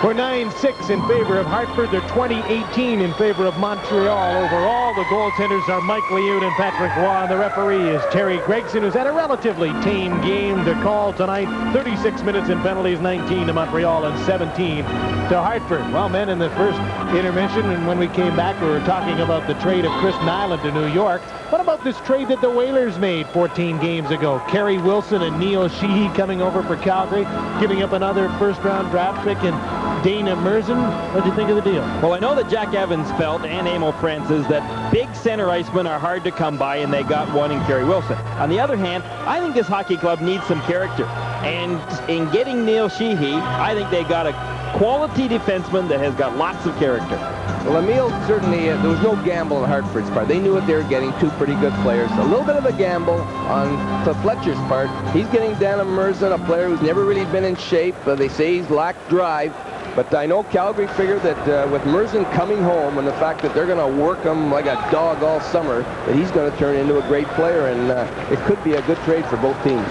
were 9-6 in favor of Hartford. They're 20-18 in favor of Montreal. Overall, the goaltenders are Mike Liut and Patrick Roy. And the referee is Terry Gregson, who's had a relatively tame game to call tonight. 36 minutes in penalties, 19 to Montreal and 17 to Hartford. Well, men, in the first intermission, and when we came back, we were talking about the trade of Chris Nyland to New York. What about this trade that the Whalers made 14 games ago? Kerry Wilson and Neil Sheehy coming over for Calgary, giving up another first-round draft pick, and Dana Merzen. What do you think of the deal? Well, I know that Jack Evans felt, and Emil Francis, that big center icemen are hard to come by, and they got one in Kerry Wilson. On the other hand, I think this hockey club needs some character. And in getting Neil Sheehy, I think they got a quality defenseman that has got lots of character. Well, Emil, certainly, there was no gamble on Hartford's part. They knew what they were getting, two pretty good players. A little bit of a gamble on Fletcher's part. He's getting Dana Merzen, a player who's never really been in shape. They say he's lacked drive. But I know Calgary figured that with Merzen coming home and the fact that they're going to work him like a dog all summer, that he's going to turn into a great player, and it could be a good trade for both teams.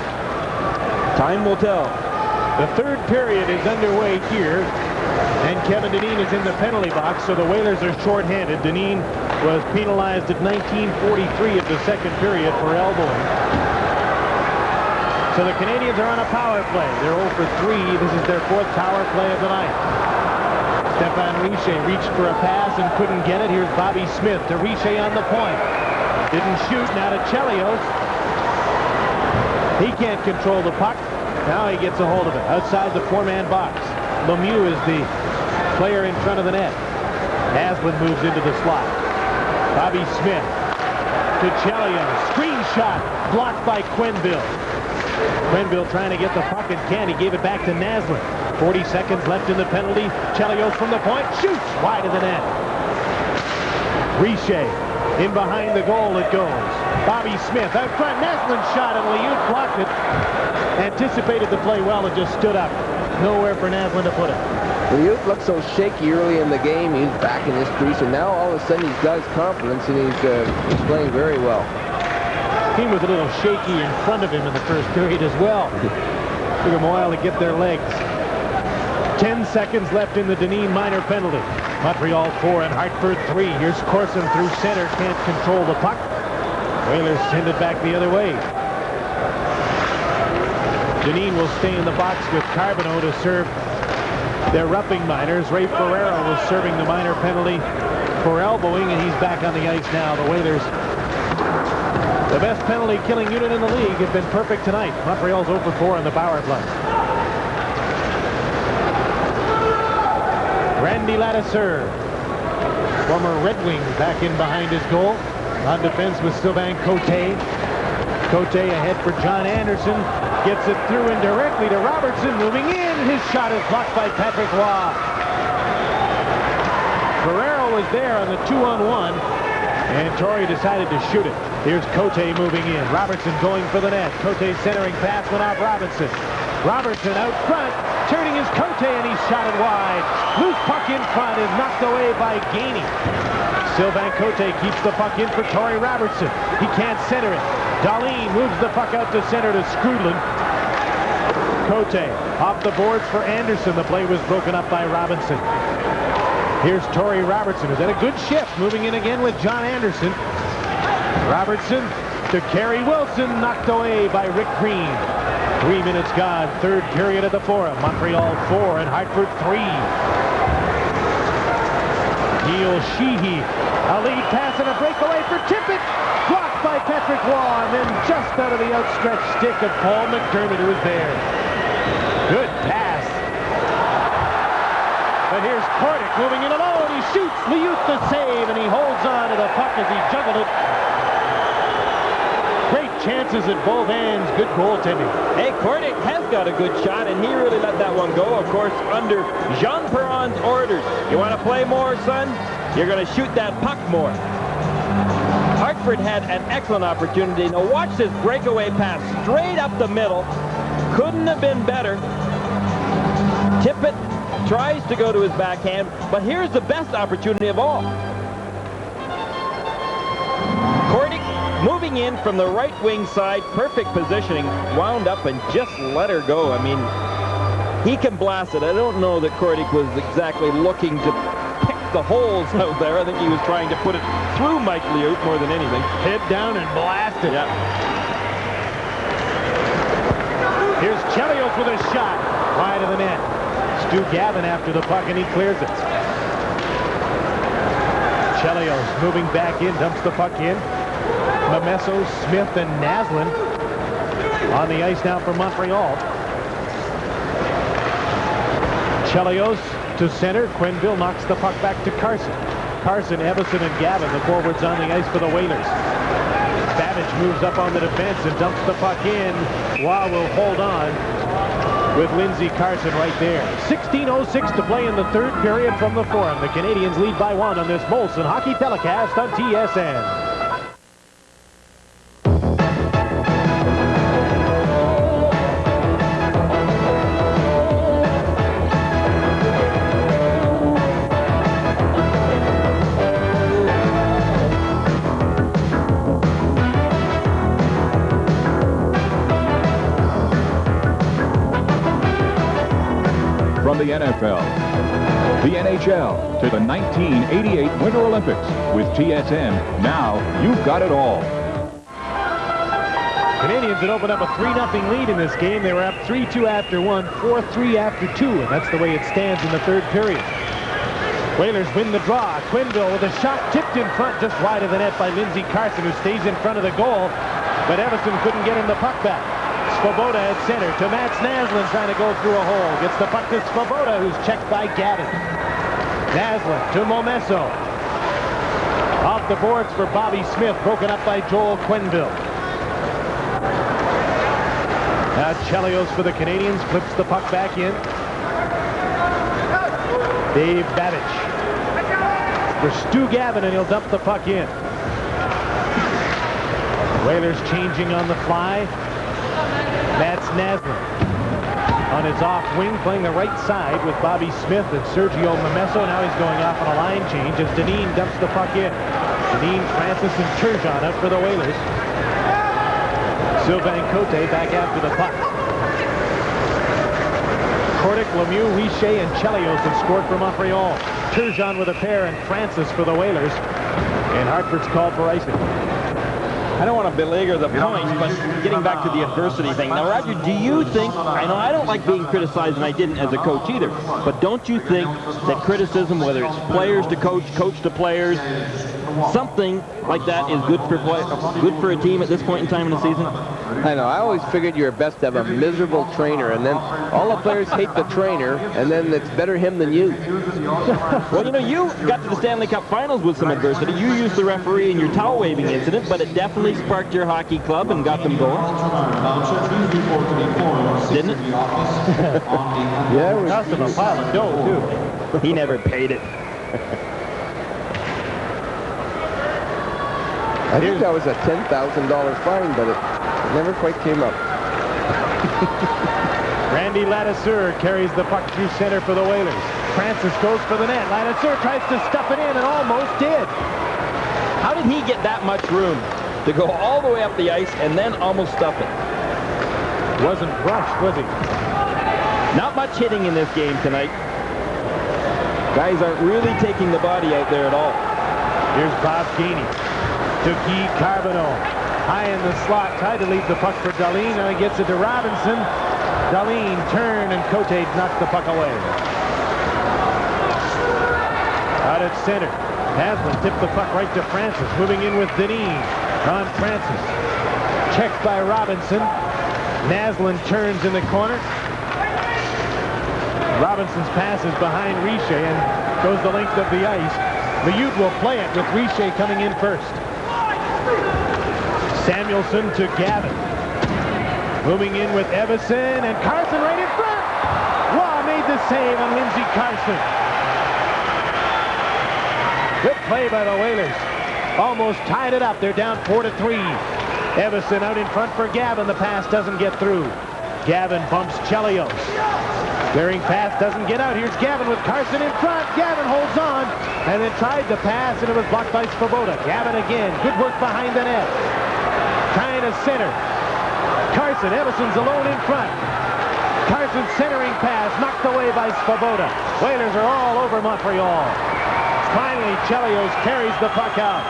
Time will tell. The third period is underway here, and Kevin Dineen is in the penalty box, so the Whalers are shorthanded. Dineen was penalized at 19:43 of the second period for elbowing. So the Canadians are on a power play. They're 0 for 3. This is their 4th power play of the night. Stéphane Richer reached for a pass and couldn't get it. Here's Bobby Smith to Richer on the point. Didn't shoot. Now to Chelios. He can't control the puck. Now he gets a hold of it outside the 4-man box. Lemieux is the player in front of the net. Asplund moves into the slot. Bobby Smith to Chelios. Screen shot blocked by Quenneville. Quenneville trying to get the puck and can't. He gave it back to Naslund. 40 seconds left in the penalty. Chelios from the point. Shoots wide of the net. Richer in behind the goal it goes. Bobby Smith out front. Naslund shot and Liut blocked it. Anticipated the play well and just stood up. Nowhere for Naslund to put it. Liut looked so shaky early in the game. He's back in his crease, and now all of a sudden he's got his confidence and he's playing very well. Team was a little shaky in front of him in the first period as well. Took them a while to get their legs. 10 seconds left in the Dineen minor penalty. Montreal 4 and Hartford 3. Here's Corson through center. Can't control the puck. Whalers send it back the other way. Dineen will stay in the box with Carbonneau to serve their roughing minors. Ray Ferrero was serving the minor penalty for elbowing, and he's back on the ice now. The Whalers The best penalty-killing unit in the league has been perfect tonight. Montreal's 0 for 4 on the power play. Randy Ladouceur, former Red Wing, back in behind his goal. On defense with Sylvain Cote. Cote ahead for John Anderson. Gets it through and directly to Robertson. Moving in. His shot is blocked by Patrick Roy. Guerrero was there on the 2-on-1. And Torrey decided to shoot it. Here's Cote moving in. Robertson going for the net. Cote centering pass went off Robinson. Robertson out front. Turning his Cote and he's shot it wide. Loose puck in front is knocked away by Gainey. Sylvain Cote keeps the puck in for Torrey Robertson. He can't center it. Darlene moves the puck out to center to Skrudland. Cote off the boards for Anderson. The play was broken up by Robinson. Here's Torrey Robertson, who's had a good shift, moving in again with John Anderson. Robertson to Kerry Wilson, knocked away by Rick Green. 3 minutes gone, third period of the Forum. Montreal 4 and Hartford 3. Neil Sheehy, a lead pass and a breakaway for Tippett. Blocked by Patrick Roy, and then just out of the outstretched stick of Paul McDermott, who was there. Good pass. But here's Kordic moving in alone. He shoots. Liut the save, and he holds on to the puck as he juggled it. Great chances at both ends. Good goaltending. Hey, Kordic has got a good shot, and he really let that one go, of course, under Jean Perron's orders. You want to play more, son? You're going to shoot that puck more. Hartford had an excellent opportunity. Now watch this breakaway pass straight up the middle. Couldn't have been better. Tippett tries to go to his backhand, but here's the best opportunity of all. Kordic moving in from the right wing side, perfect positioning, wound up and just let her go. I mean, he can blast it. I don't know that Kordic was exactly looking to pick the holes out there. I think he was trying to put it through Mike Liut more than anything. Head down and blast it. Yeah. Here's Chelios with a shot wide of the net. Stu Gavin after the puck, and he clears it. Chelios moving back in, dumps the puck in. Momesso, Smith, and Naslin on the ice now for Montreal. Chelios to center. Quenneville knocks the puck back to Carson. Carson, Evison, and Gavin, the forwards on the ice for the Whalers. Babbage moves up on the defense and dumps the puck in. Waugh will hold on with Lindsey Carson right there. 16:06 to play in the third period from the Forum. The Canadians lead by 1 on this Molson hockey telecast on TSN. The NFL, the NHL, to the 1988 Winter Olympics. With TSN, now you've got it all. Canadians had opened up a 3-0 lead in this game. They were up 3-2 after 1, 4-3 after 2, and that's the way it stands in the third period. Whalers win the draw. Quenneville with a shot tipped in front, just wide of the net by Lindsey Carson, who stays in front of the goal, but Evison couldn't get him the puck back. Svoboda at center to Mats Naslin, trying to go through a hole. Gets the puck to Svoboda, who's checked by Gavin. Naslin to Momesso. Off the boards for Bobby Smith, broken up by Joel Quenneville. Now Chelios for the Canadians, flips the puck back in. Dave Babbage for Stu Gavin, and he'll dump the puck in. Whalers changing on the fly. Mats Naslin on his off wing, playing the right side with Bobby Smith and Sergio Momesso. Now he's going off on a line change as Deneen dumps the puck in. Deneen, Francis, and Turgeon up for the Whalers. Sylvain Cote back after the puck. Kordic, Lemieux, Richer, and Chelios have scored for Montreal. Turgeon with a pair and Francis for the Whalers. And Hartford's called for icing. I don't want to belabor the points, but getting back to the adversity thing. Now, Roger, do you think, I know I don't like being criticized, and I didn't as a coach either, but don't you think that criticism, whether it's players to coach, coach to players, something like that is good for a team at this point in time in the season? I know. I always figured you're best to have a miserable trainer, and then all the players hate the trainer, and then it's better him than you. Well, you know, you got to the Stanley Cup Finals with some adversity. You used the referee in your towel waving incident, but it definitely sparked your hockey club and got them going. Didn't it? Yeah, it cost him a pile of dough, too. He never paid it. I think that was a $10,000 fine, but it never quite came up. Randy Ladouceur carries the puck through center for the Whalers. Francis goes for the net. Ladouceur tries to stuff it in and almost did. How did he get that much room to go all the way up the ice and then almost stuff it? Wasn't rushed, was he? Not much hitting in this game tonight. Guys aren't really taking the body out there at all. Here's Bob Gainey to Guy Carbonneau. High in the slot, tried to leave the puck for Dahlin. Now he gets it to Robinson. Dahlin turned and Cote knocks the puck away. Out at center. Naslin tipped the puck right to Francis. Moving in with Denis on Francis. Checked by Robinson. Naslin turns in the corner. Robinson's pass is behind Richer and goes the length of the ice. The Ute will play it with Richer coming in first. Samuelson to Gavin. Moving in with Evison and Carson right in front. Waugh made the save on Lindsey Carson. Good play by the Whalers. Almost tied it up. They're down 4-3. Evison out in front for Gavin. The pass doesn't get through. Gavin bumps Chelios. Clearing pass doesn't get out. Here's Gavin with Carson in front. Gavin holds on and then tried to pass and it was blocked by Svoboda. Gavin again. Good work behind the net. Trying to center. Carson. Evison's alone in front. Carson centering pass knocked away by Svoboda. Whalers are all over Montreal. Finally, Chelios carries the puck out.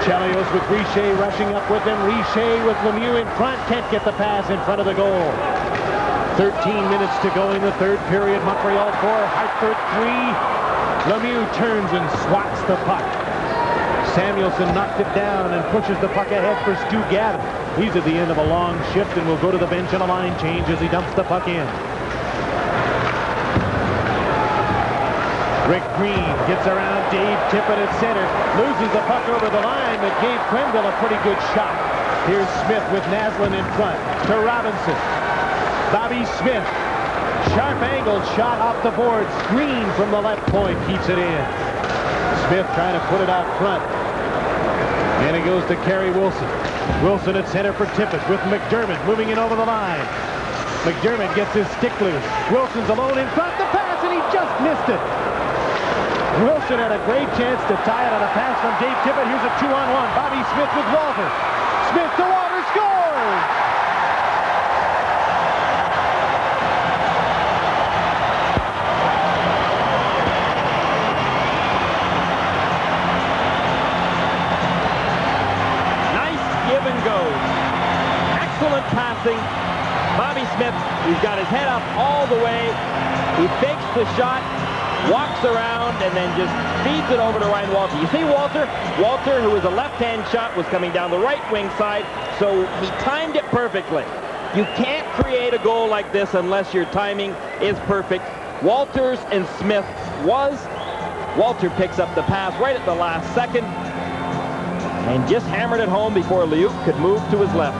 Chelios with Richer rushing up with him. Richer with Lemieux in front. Can't get the pass in front of the goal. 13 minutes to go in the third period. Montreal 4, Hartford 3. Lemieux turns and swats the puck. Samuelson knocked it down and pushes the puck ahead for Stu Gavin. He's at the end of a long shift and will go to the bench on a line change as he dumps the puck in. Rick Green gets around Dave Tippett at center. Loses the puck over the line, but gave Quenneville a pretty good shot. Here's Smith with Naslin in front to Robinson. Bobby Smith. Sharp angled shot off the board. Green from the left point keeps it in. Smith trying to put it out front. And it goes to Kerry Wilson. Wilson at center for Tippett with McDermott moving in over the line. McDermott gets his stick loose. Wilson's alone in front. The pass, and he just missed it. Wilson had a great chance to tie it on a pass from Dave Tippett. Here's a 2-on-1. Bobby Smith with Walter. Smith to Walter, scores! Nice give and go. Excellent passing. Bobby Smith, he's got his head up all the way. He fakes the shot, walks around, and then just feeds it over to Ryan Walter. You see Walter? Walter, who was a left-hand shot, was coming down the right wing side, so he timed it perfectly. You can't create a goal like this unless your timing is perfect. Walters and Smith was. Walter picks up the pass right at the last second and just hammered it home before Liuk could move to his left.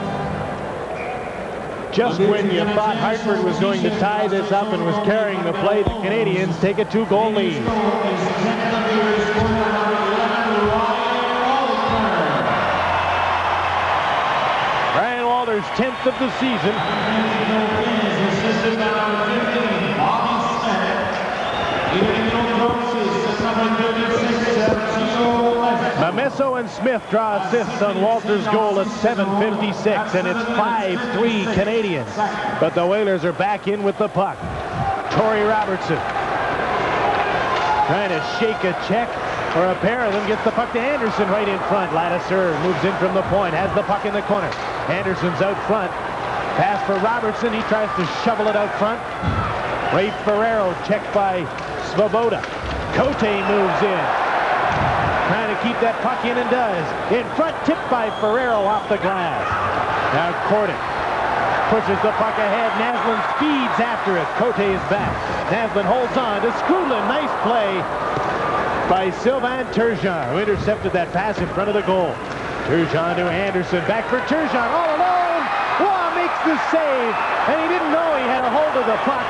Just when you thought Hartford was going to tie this up and was carrying the play, the Canadians take a 2-goal lead. Ryan Walter's 10th of the season. Mamesso and Smith draw assists on Walter's goal at 7:56, and it's 5-3 Canadians. But the Whalers are back in with the puck. Torrey Robertson trying to shake a check, or a pair of them. Gets the puck to Anderson right in front. Ladouceur moves in from the point, has the puck in the corner. Anderson's out front. Pass for Robertson. He tries to shovel it out front. Ray Ferrero checked by Svoboda. Cote moves in. Trying to keep that puck in and does. In front, tipped by Ferrero off the glass. Now Cordick pushes the puck ahead. Naslin speeds after it. Cote is back. Naslin holds on to Skrudlin. Nice play by Sylvain Turgeon, who intercepted that pass in front of the goal. Turgeon to Anderson. Back for Turgeon. All alone. Waugh makes the save. And he didn't know he had a hold of the puck.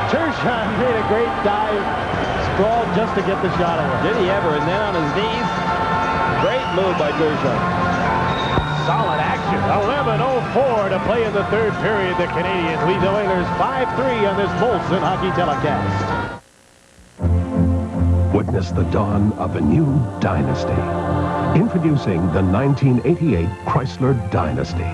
Turgeon made a great dive. Sprawled just to get the shot away. Did he ever? And then on his knees. Great move by Turgeon. Solid action. 11:04 to play in the third period. The Canadians lead the Oilers 5-3 on this Molson hockey telecast. Witness the dawn of a new dynasty. Introducing the 1988 Chrysler Dynasty,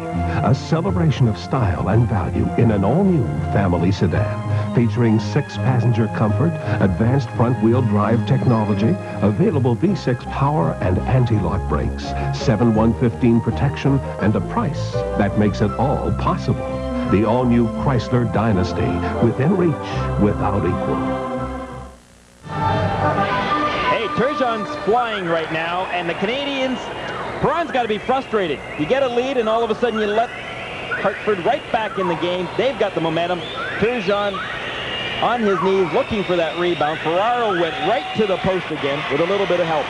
a celebration of style and value in an all-new family sedan, featuring 6-passenger comfort, advanced front-wheel drive technology, available V6 power and anti-lock brakes, 7/115 protection, and a price that makes it all possible. The all-new Chrysler Dynasty, within reach, without equal. Turgeon's flying right now, and the Canadians, Perron's got to be frustrated. You get a lead, and all of a sudden you let Hartford right back in the game. They've got the momentum. Turgeon on his knees looking for that rebound. Ferraro went right to the post again with a little bit of help.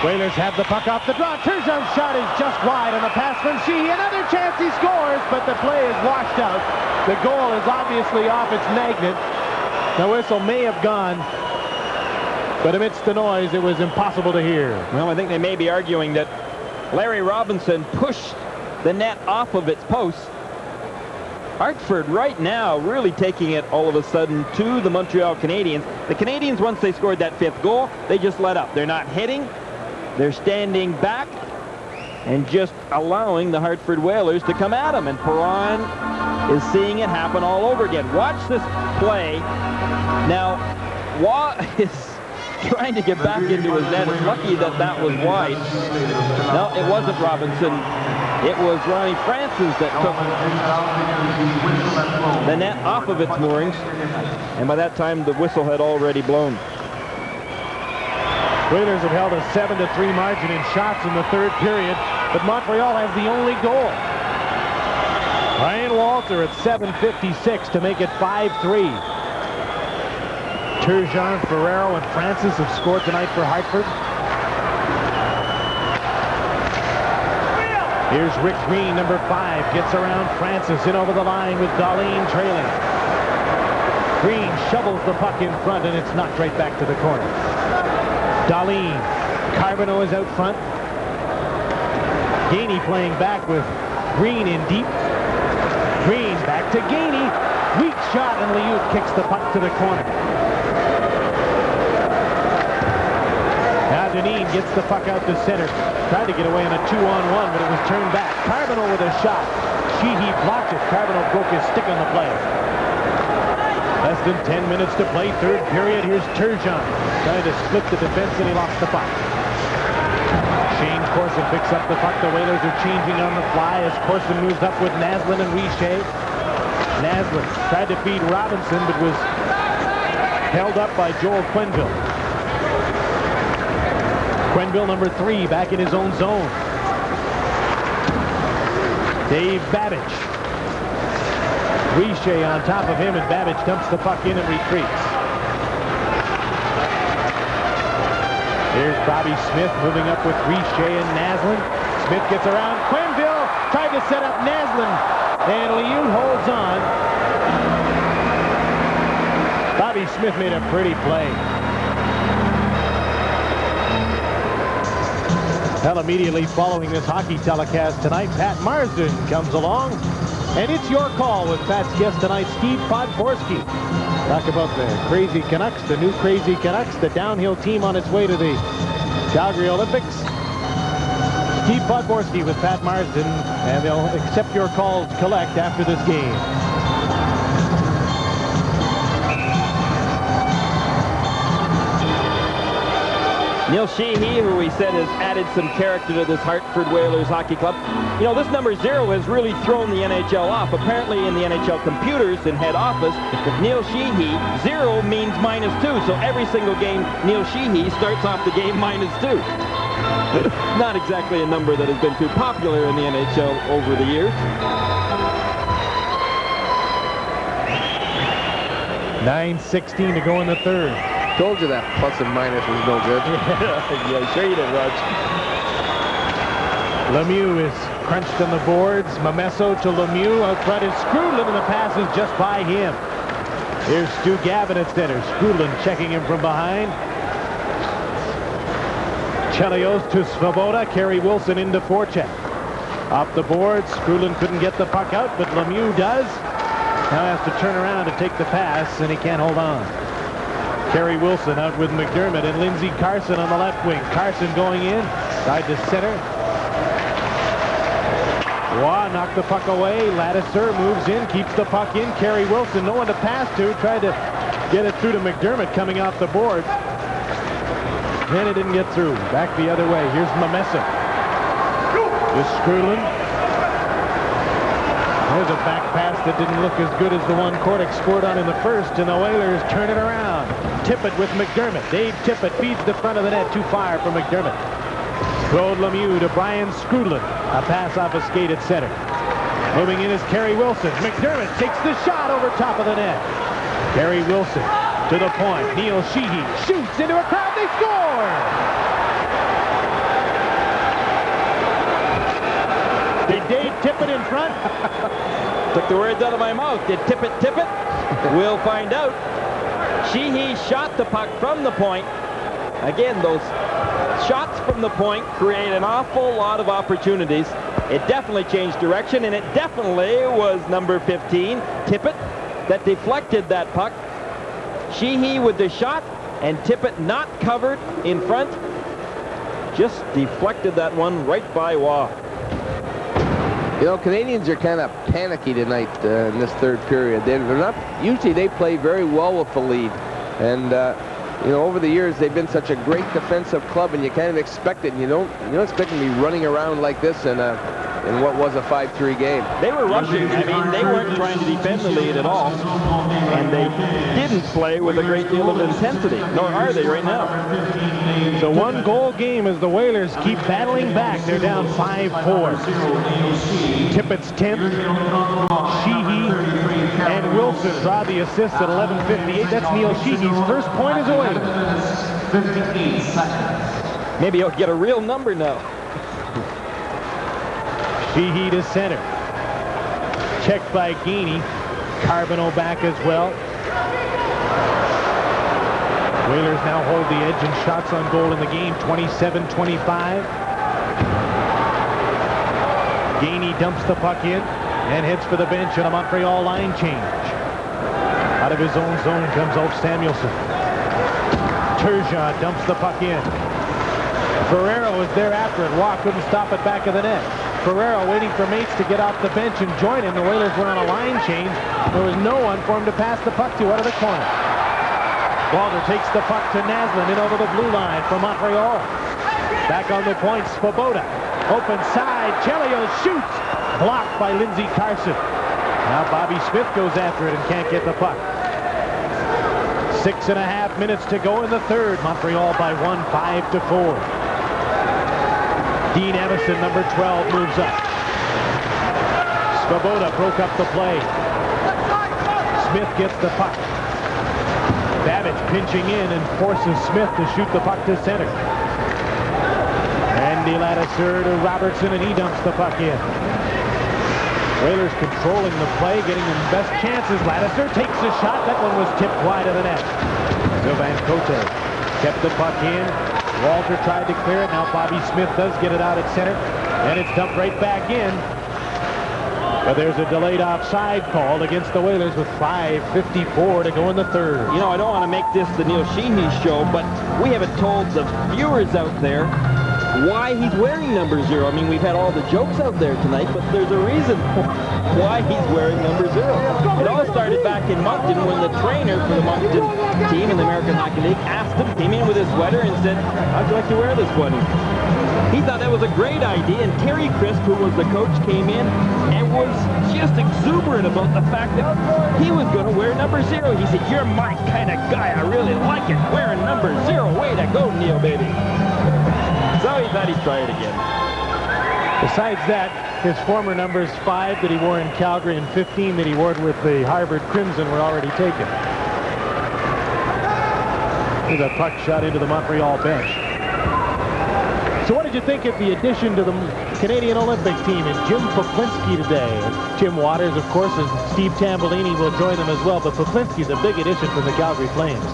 Whalers have the puck off the draw. Turgeon's shot is just wide on the pass from Sheehy. Another chance he scores, but the play is washed out. The goal is obviously off its magnet. The whistle may have gone, but amidst the noise, it was impossible to hear. Well, I think they may be arguing that Larry Robinson pushed the net off of its post. Hartford right now really taking it all of a sudden to the Montreal Canadiens. The Canadiens, once they scored that 5th goal, they just let up. They're not hitting. They're standing back and just allowing the Hartford Whalers to come at them. And Perron is seeing it happen all over again. Watch this play. Now, Waugh is trying to get back into his net. It's lucky that that was wide. No, it wasn't Robinson. It was Ronnie Francis that took the net off of its moorings. And by that time, the whistle had already blown. Whalers have held a 7-3 margin in shots in the third period, but Montreal has the only goal. Ryan Walter at 7:56 to make it 5-3. Turgeon, Ferrero, and Francis have scored tonight for Hartford. Here's Rick Green, number 5, gets around Francis in over the line with Darlene trailing. Green shovels the puck in front, and it's knocked right back to the corner. Darlene, Carbonneau is out front. Gainey playing back with Green in deep. Green back to Gainey. Weak shot, and Liut kicks the puck to the corner. Now Deneen gets the puck out to center. Tried to get away on a 2-on-1, but it was turned back. Carbonneau with a shot. Sheehy blocked it. Carbonneau broke his stick on the play. Less than 10 minutes to play, third period. Here's Turgeon trying to split the defense, and he lost the puck. Shane Corson picks up the puck. The Whalers are changing on the fly as Corson moves up with Naslin and Richer. Naslin tried to feed Robinson, but was held up by Joel Quenneville. Quenneville, number 3, back in his own zone. Dave Babbage. Richer on top of him, and Babbage dumps the puck in and retreats. Here's Bobby Smith moving up with Richer and Naslin. Smith gets around Quenneville, tried to set up Naslin, and Liut holds on. Bobby Smith made a pretty play. Well, immediately following this hockey telecast tonight, Pat Marsden comes along. And it's your call with Pat's guest tonight, Steve Podborski. Talk about the Crazy Canucks, the new Crazy Canucks, the downhill team on its way to the Calgary Olympics. Steve Podborski with Pat Marsden, and they'll accept your calls collect after this game. Neil Sheehy, who we said has added some character to this Hartford Whalers hockey club. You know, this number 0 has really thrown the NHL off. Apparently in the NHL computers in head office, Neil Sheehy, 0 means -2. So every single game, Neil Sheehy starts off the game -2. Not exactly a number that has been too popular in the NHL over the years. 9:16 to go in the third. Told you that plus and minus was no good. Yeah, sure you did, Raj. Lemieux is crunched on the boards. Mamesso to Lemieux. Out front is Skrudlin, and the pass is just by him. Here's Stu Gavin at center. Skrudlin checking him from behind. Chelios to Svoboda. Kerry Wilson into forecheck. Off the board. Skrudlin couldn't get the puck out, but Lemieux does. Now has to turn around to take the pass, and he can't hold on. Kerry Wilson out with McDermott and Lindsey Carson on the left wing. Carson going in, side to center. Waugh knocked the puck away. Ladouceur moves in, keeps the puck in. Kerry Wilson, no one to pass to. Tried to get it through to McDermott coming off the board. Then it didn't get through. Back the other way. Here's Mamesso. Just Skrudlin. There's a back pass that didn't look as good as the one Kordic scored on in the first, and the Whalers turn it around. Tippett with McDermott. Dave Tippett feeds the front of the net. Too far for McDermott. Claude Lemieux to Brian Skrudlin. A pass off a skate at center. Moving in is Kerry Wilson. McDermott takes the shot over top of the net. Kerry Wilson to the point. Neil Sheehy shoots into a crowd. They score! Did Dave Tippett in front? Took the words out of my mouth. Did Tippett tip it? We'll find out. Sheehy shot the puck from the point. Again, those shots from the point create an awful lot of opportunities. It definitely changed direction, and it definitely was number 15, Tippett, that deflected that puck. Sheehy with the shot, and Tippett not covered in front. Just deflected that one right by Waugh. You know, Canadians are kind of panicky tonight in this third period. They're not, usually they play very well with the lead. And, you know, over the years, they've been such a great defensive club, and you kind of expect it. And you don't expect them to be running around like this in what was a 5-3 game. They were rushing. I mean, they weren't trying to defend the lead at all. And they didn't play with a great deal of intensity, nor are they right now. It's a one-goal game as the Whalers keep battling back. They're down 5-4. Tippett's 10th. Sheehy and Wilson draw the assist at 11:58. That's Neil Sheehy's first point as a Whaler. 58 seconds. Maybe he'll get a real number now. Sheehy to center. Checked by Gainey. Carbonneau back as well. Whalers now hold the edge in shots on goal in the game, 27-25. Gainey dumps the puck in and heads for the bench on a Montreal line change. Out of his own zone comes Ulf Samuelsson. Turgeon dumps the puck in. Ferrero is there after it. Waugh couldn't stop it back of the net. Ferrero waiting for mates to get off the bench and join him. The Whalers went on a line change. There was no one for him to pass the puck to out of the corner. Walter takes the puck to Naslin in over the blue line for Montreal. Back on the point, Svoboda. Open side, Chelios shoots. Blocked by Lindsey Carson. Now Bobby Smith goes after it and can't get the puck. 6.5 minutes to go in the third. Montreal by 1, 5-4. Dean Emerson, number 12, moves up. Svoboda broke up the play. Smith gets the puck. Babbage pinching in and forces Smith to shoot the puck to center. Andy Ladouceur to Robertson, and he dumps the puck in. Whalers controlling the play, getting the best chances. Ladouceur takes a shot. That one was tipped wide of the net. Sylvain Cote kept the puck in. Walter tried to clear it. Now Bobby Smith does get it out at center, and it's dumped right back in. But there's a delayed offside called against the Whalers with 5:54 to go in the third. You know, I don't want to make this the Neil Sheehy show, but we haven't told the viewers out there why he's wearing number 0. I mean, we've had all the jokes out there tonight, but there's a reason why he's wearing number 0. It all started back in Moncton when the trainer for the Moncton team in the American Hockey League asked him, came in with his sweater and said, how'd you like to wear this one? He thought that was a great idea, and Terry Crisp, who was the coach, came in and was just exuberant about the fact that he was going to wear number 0. He said, you're my kind of guy. I really like it. Wearing number 0. Way to go, Neil, baby. So he thought he'd try it again. Besides that, his former numbers 5 that he wore in Calgary and 15 that he wore with the Harvard Crimson were already taken. Here's a puck shot into the Montreal bench. So what did you think of the addition to the Canadian Olympic team and Jim Poplinski today? Tim Waters, of course, and Steve Tambellini will join them as well, but Poplinski's a big addition from the Calgary Flames.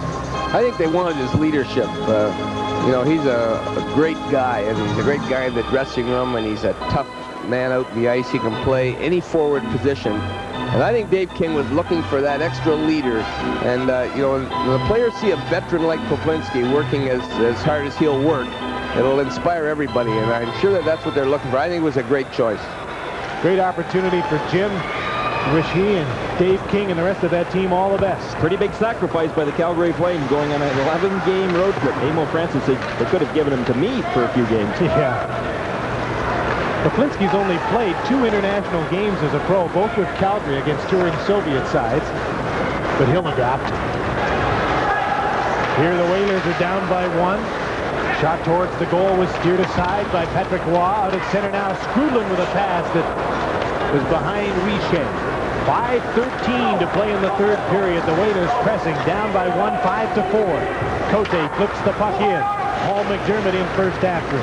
I think they wanted his leadership. You know, he's a great guy, and he's a great guy in the dressing room, and he's a tough man out in the ice. He can play any forward position. And I think Dave King was looking for that extra leader. And, you know, when the players see a veteran like Poplinski working as hard as he'll work, it'll inspire everybody, and I'm sure that that's what they're looking for. I think it was a great choice. Great opportunity for Jim. Wish he and Dave King and the rest of that team all the best. Pretty big sacrifice by the Calgary Flames going on an 11-game road trip. Emil Francis said they could have given him to me for a few games. Yeah. Poplinski's only played 2 international games as a pro, both with Calgary against touring Soviet sides, but he'll adapt. Here the Whalers are down by 1. Shot towards the goal was steered aside by Patrick Roy. Out at center now, Skrudlin with a pass that was behind Richer. 5:13 to play in the third period. The Whalers pressing down by 1, 5-4. Cote flips the puck in. Paul McDermott in first after.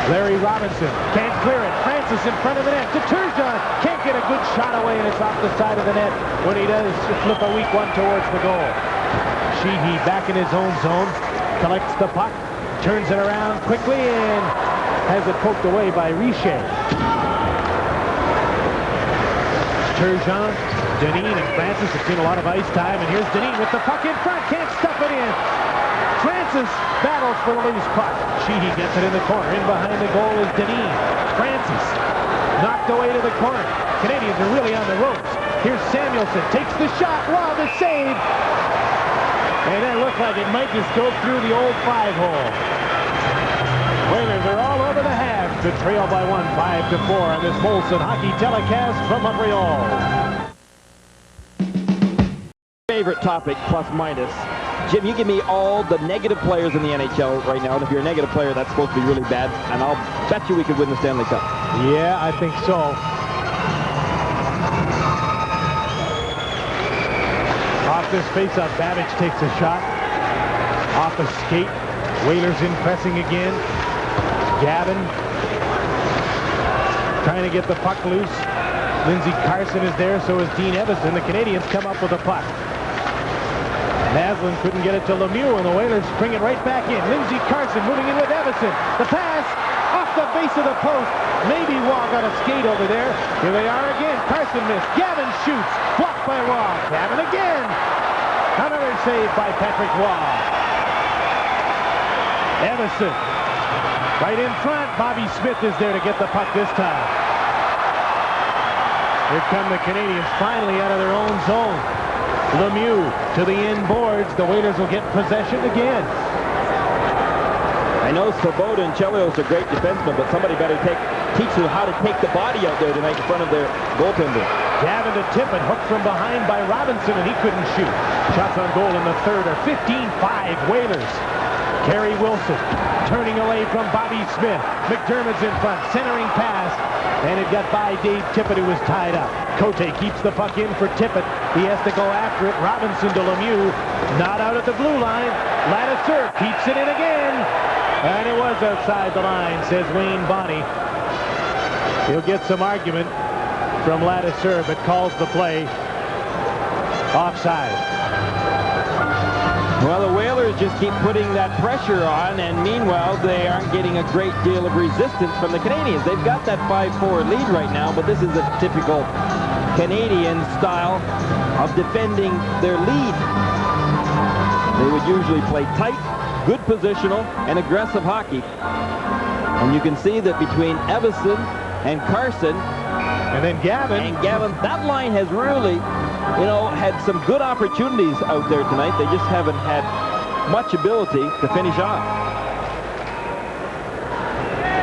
Larry Robinson can't clear it. Francis in front of the net to Turgeon. Can't get a good shot away, and it's off the side of the net. When he does, flip a weak one towards the goal. Sheehy back in his own zone. Collects the puck, turns it around quickly, and has it poked away by Richer. Turgeon, Deneen, and Francis have seen a lot of ice time, and here's Deneen with the puck in front, can't stuff it in. Francis battles for the loose puck. Sheehy gets it in the corner. In behind the goal is Deneen. Francis knocked away to the corner. Canadians are really on the ropes. Here's Samuelson, takes the shot, wow, the save. And that looked like it might just go through the old 5-hole. Whalers are all over the half to trail by 1, 5-4 on this Molson hockey telecast from Montreal. Favorite topic, plus minus. Jim, you give me all the negative players in the NHL right now, and if you're a negative player, that's supposed to be really bad, and I'll bet you we could win the Stanley Cup. Yeah, I think so. Off this faceoff, Babbage takes a shot. Off a skate. Whalers in pressing again. Gavin trying to get the puck loose. Lindsey Carson is there, so is Dean Evison. The Canadians come up with a puck. Naslund couldn't get it to Lemieux, and the Whalers bring it right back in. Lindsey Carson moving in with Evison. The pass off the base of the post. Maybe Waugh got a skate over there. Here they are again. Carson missed. Gavin shoots. Blocked by Waugh. Gavin again. Another save by Patrick Waugh. Evison right in front. Bobby Smith is there to get the puck this time. Here come the Canadians finally out of their own zone. Lemieux to the inboards. The Whalers will get possession again. I know Svoboda and Chelios are great defensemen, but somebody better teach them how to take the body out there tonight in front of their goaltender. Gavin to Tippett, hooked from behind by Robinson, and he couldn't shoot. Shots on goal in the third are 15-5 Whalers. Kerry Wilson turning away from Bobby Smith. McDermott's in front, centering pass, and it got by Dave Tippett, who was tied up. Cote keeps the puck in for Tippett. He has to go after it. Robinson to Lemieux, not out at the blue line. Ladouceur keeps it in again. And it was outside the line, says Wayne Bonney. He'll get some argument from Ladouceur, but calls the play offside. Well, the Whalers just keep putting that pressure on, and meanwhile, they aren't getting a great deal of resistance from the Canadians. They've got that 5-4 lead right now, but this is a typical Canadian style of defending their lead. They would usually play tight, good positional, and aggressive hockey. And you can see that between Evison and Carson, and then Gavin, that line has really, you know, had some good opportunities out there tonight. They just haven't had much ability to finish off.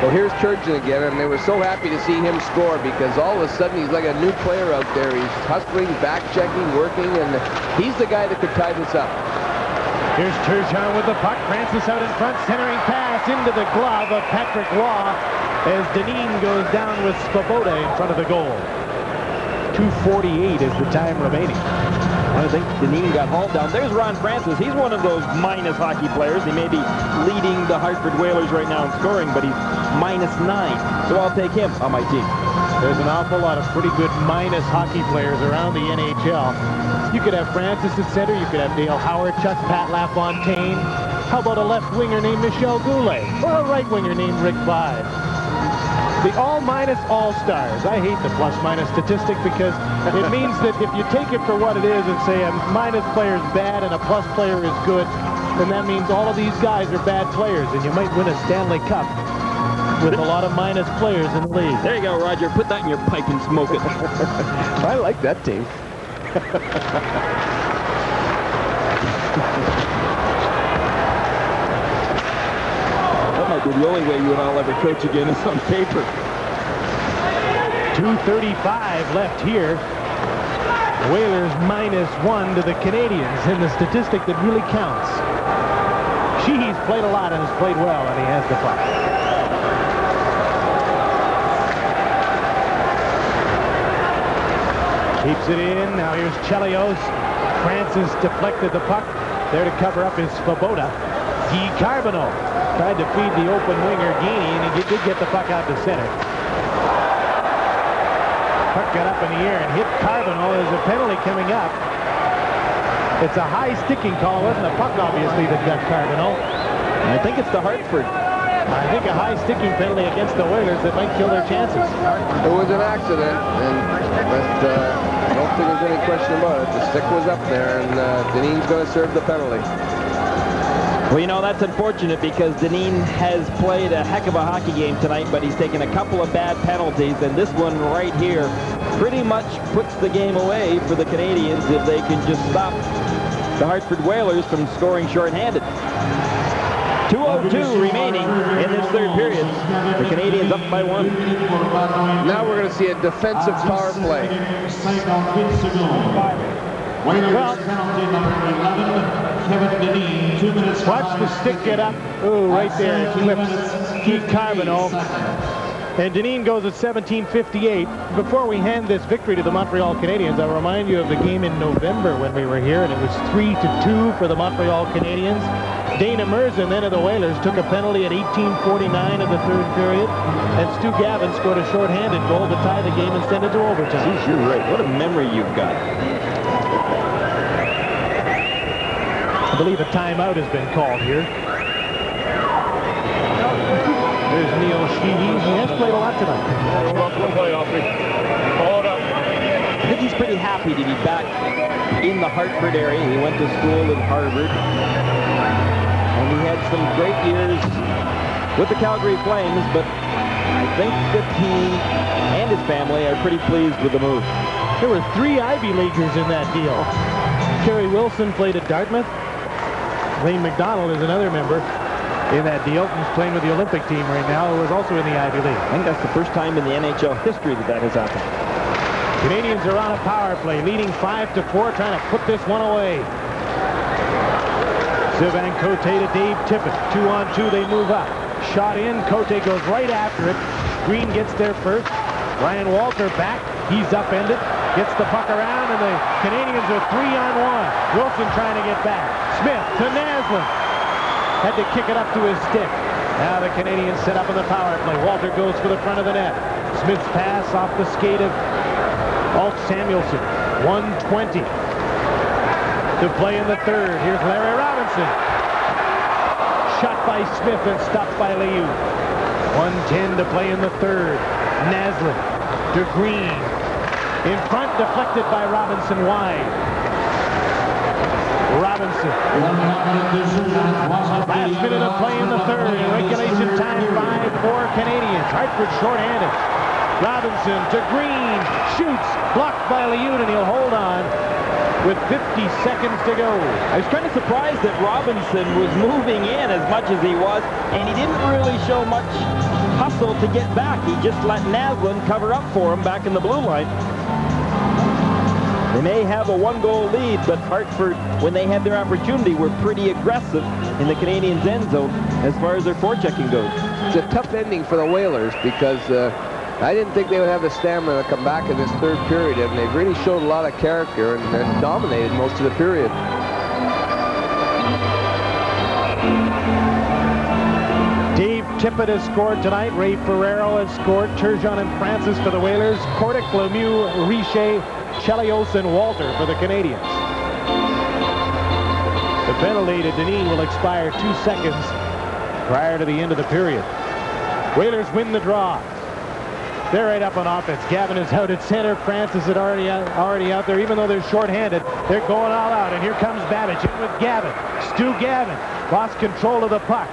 Well, here's Turgeon again, and they were so happy to see him score because all of a sudden he's like a new player out there. He's hustling, back-checking, working, and he's the guy that could tie this up. Here's Turgeon with the puck. Francis out in front, centering pass into the glove of Patrick Waugh as Dineen goes down with Svoboda in front of the goal. 2:48 is the time remaining. I think Dineen got hauled down. There's Ron Francis. He's one of those minus hockey players. He may be leading the Hartford Whalers right now in scoring, but he's -9. So I'll take him on my team. There's an awful lot of pretty good minus hockey players around the NHL. You could have Francis at center. You could have Dale Howard, Chuck Pat LaFontaine. How about a left winger named Michel Goulet? Or a right winger named Rick Vide? The all-minus all-stars. I hate the plus-minus statistic because it means that if you take it for what it is and say a minus player is bad and a plus player is good, then that means all of these guys are bad players, and you might win a Stanley Cup with a lot of minus players in the league. There you go, Roger. Put that in your pipe and smoke it. I like that team. The only way you and I'll ever coach again is on paper. 2:35 left here. Whalers -1 to the Canadians in the statistic that really counts. Sheehy's played a lot and has played well, and he has the puck. Keeps it in. Now here's Chelios. Francis deflected the puck. There to cover up is Svoboda. Guy Carbonneau tried to feed the open winger Gini, and he did get the puck out to center. Puck got up in the air and hit Carbonneau. There's a penalty coming up. It's a high sticking call. It wasn't a puck, obviously, that got Carbonneau. I think it's the Hartford. I think a high sticking penalty against the Whalers that might kill their chances. It was an accident, but I don't think there's any question about it. The stick was up there, and Dineen's going to serve the penalty. Well, you know, that's unfortunate because Dineen has played a heck of a hockey game tonight, but he's taken a couple of bad penalties, and this one right here pretty much puts the game away for the Canadians if they can just stop the Hartford Whalers from scoring shorthanded. 2:02 remaining in this third period. The Canadians up by 1. Now we're going to see a defensive power play. Well, watch the stick get up. Ooh, right there. It clips Keith Carbonneau. And Dineen goes at 17:58. Before we hand this victory to the Montreal Canadiens, I'll remind you of the game in November when we were here, and it was 3-2 for the Montreal Canadiens. Dana Merzen, then of the Whalers, took a penalty at 18:49 of the third period, and Stu Gavin scored a shorthanded goal to tie the game and send it to overtime. Geez, you're right. What a memory you've got. I believe a timeout has been called here. There's Neil Sheehy. He has played a lot tonight. I think he's pretty happy to be back in the Hartford area. He went to school in Harvard. And he had some great years with the Calgary Flames, but I think that he and his family are pretty pleased with the move. There were 3 Ivy Leaguers in that deal. Kerry Wilson played at Dartmouth. Lane McDonald is another member in that deal. He's playing with the Olympic team right now, who was also in the Ivy League. I think that's the first time in the NHL history that has happened. Canadians are on a power play, leading 5-4, trying to put this one away. Sylvain Cote to Dave Tippett. 2-on-2, they move up. Shot in, Cote goes right after it. Green gets there first. Ryan Walter back. He's upended. Gets the puck around, and the Canadians are 3-on-1. Wilson trying to get back. Smith to Naslund. Had to kick it up to his stick. Now the Canadians set up in the power play. Walter goes for the front of the net. Smith's pass off the skate of Alt Samuelson. 1:20 to play in the third. Here's Larry Robinson. Shot by Smith and stopped by Liu. 1:10 to play in the third. Naslund to Green. In front, deflected by Robinson wide. Robinson. Last minute of play in the third. Regulation time 5-4 Canadians. Hartford shorthanded. Robinson to Green. Shoots. Blocked by Liu, and he'll hold on. with 50 seconds to go. I was kind of surprised that Robinson was moving in as much as he was, and he didn't really show much hustle to get back. He just let Naslund cover up for him back in the blue line. They may have a one-goal lead, but Hartford, when they had their opportunity, were pretty aggressive in the Canadiens' end zone as far as their forechecking goes. It's a tough ending for the Whalers because I didn't think they would have the stamina to come back in this third period, and they've really showed a lot of character and dominated most of the period. Dave Tippett has scored tonight. Ray Ferrero has scored. Turgeon and Francis for the Whalers. Kordic, Lemieux, Richer, Chelios, and Walter for the Canadiens. The penalty to Dineen will expire 2 seconds prior to the end of the period. Whalers win the draw. They're right up on offense. Gavin is out at center. Francis is already out there. Even though they're shorthanded, they're going all out. And here comes Babbage in with Gavin. Stu Gavin lost control of the puck.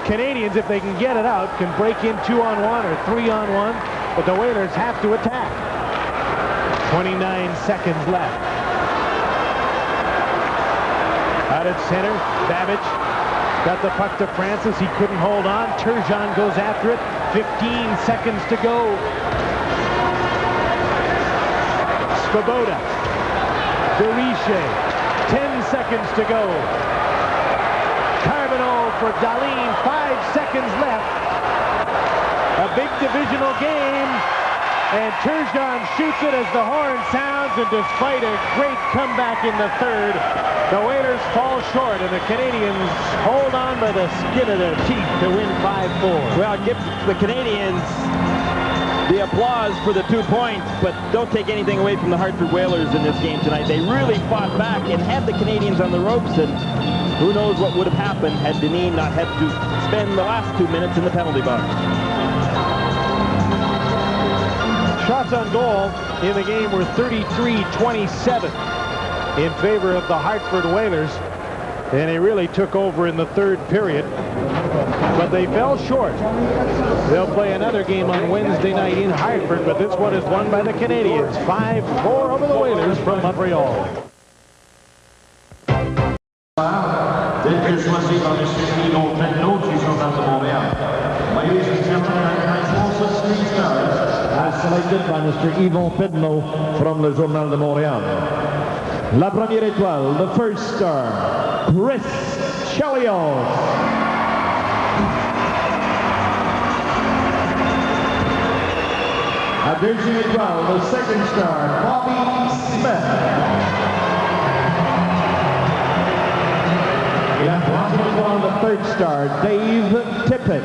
Canadiens, if they can get it out, can break in 2-on-1 or 3-on-1, but the Whalers have to attack. 29 seconds left. Out at center, Babbage got the puck to Francis. He couldn't hold on. Turgeon goes after it. 15 seconds to go. Svoboda. Deriche. 10 seconds to go. Carbonneau for Dahlin. 5 seconds left. A big divisional game. And Turgeon shoots it as the horn sounds, and despite a great comeback in the third, the Whalers fall short, and the Canadiens hold on by the skin of their teeth to win 5-4. Well, give the Canadiens the applause for the 2 points, but don't take anything away from the Hartford Whalers in this game tonight. They really fought back and had the Canadiens on the ropes, and who knows what would have happened had Dineen not had to spend the last 2 minutes in the penalty box. Shots on goal in the game were 33-27 in favor of the Hartford Whalers, and they really took over in the third period, but they fell short. They'll play another game on Wednesday night in Hartford, but this one is won by the Canadiens. 5-4 over the Whalers from Montreal. Choisi par M. Yvon Pedneau du Journal de Montréal. Ladies and gentlemen, recognize also three stars. As selected by Mr. Yvon Pedneau from le Journal de Montréal. La première étoile, the first star, Chris Chelios. La deuxième étoile, the second star, Bobby Smith. Et la troisième étoile, the third star, Dave Tippett.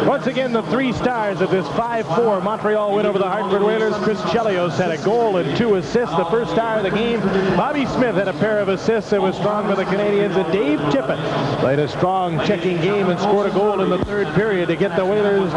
Once again, the three stars of this 5-4 Montreal win over the Hartford Whalers. Chris Chelios had a goal and 2 assists. The first star of the game. Bobby Smith had a pair of assists that was strong for the Canadiens. And Dave Tippett played a strong checking game and scored a goal in the third period to get the Whalers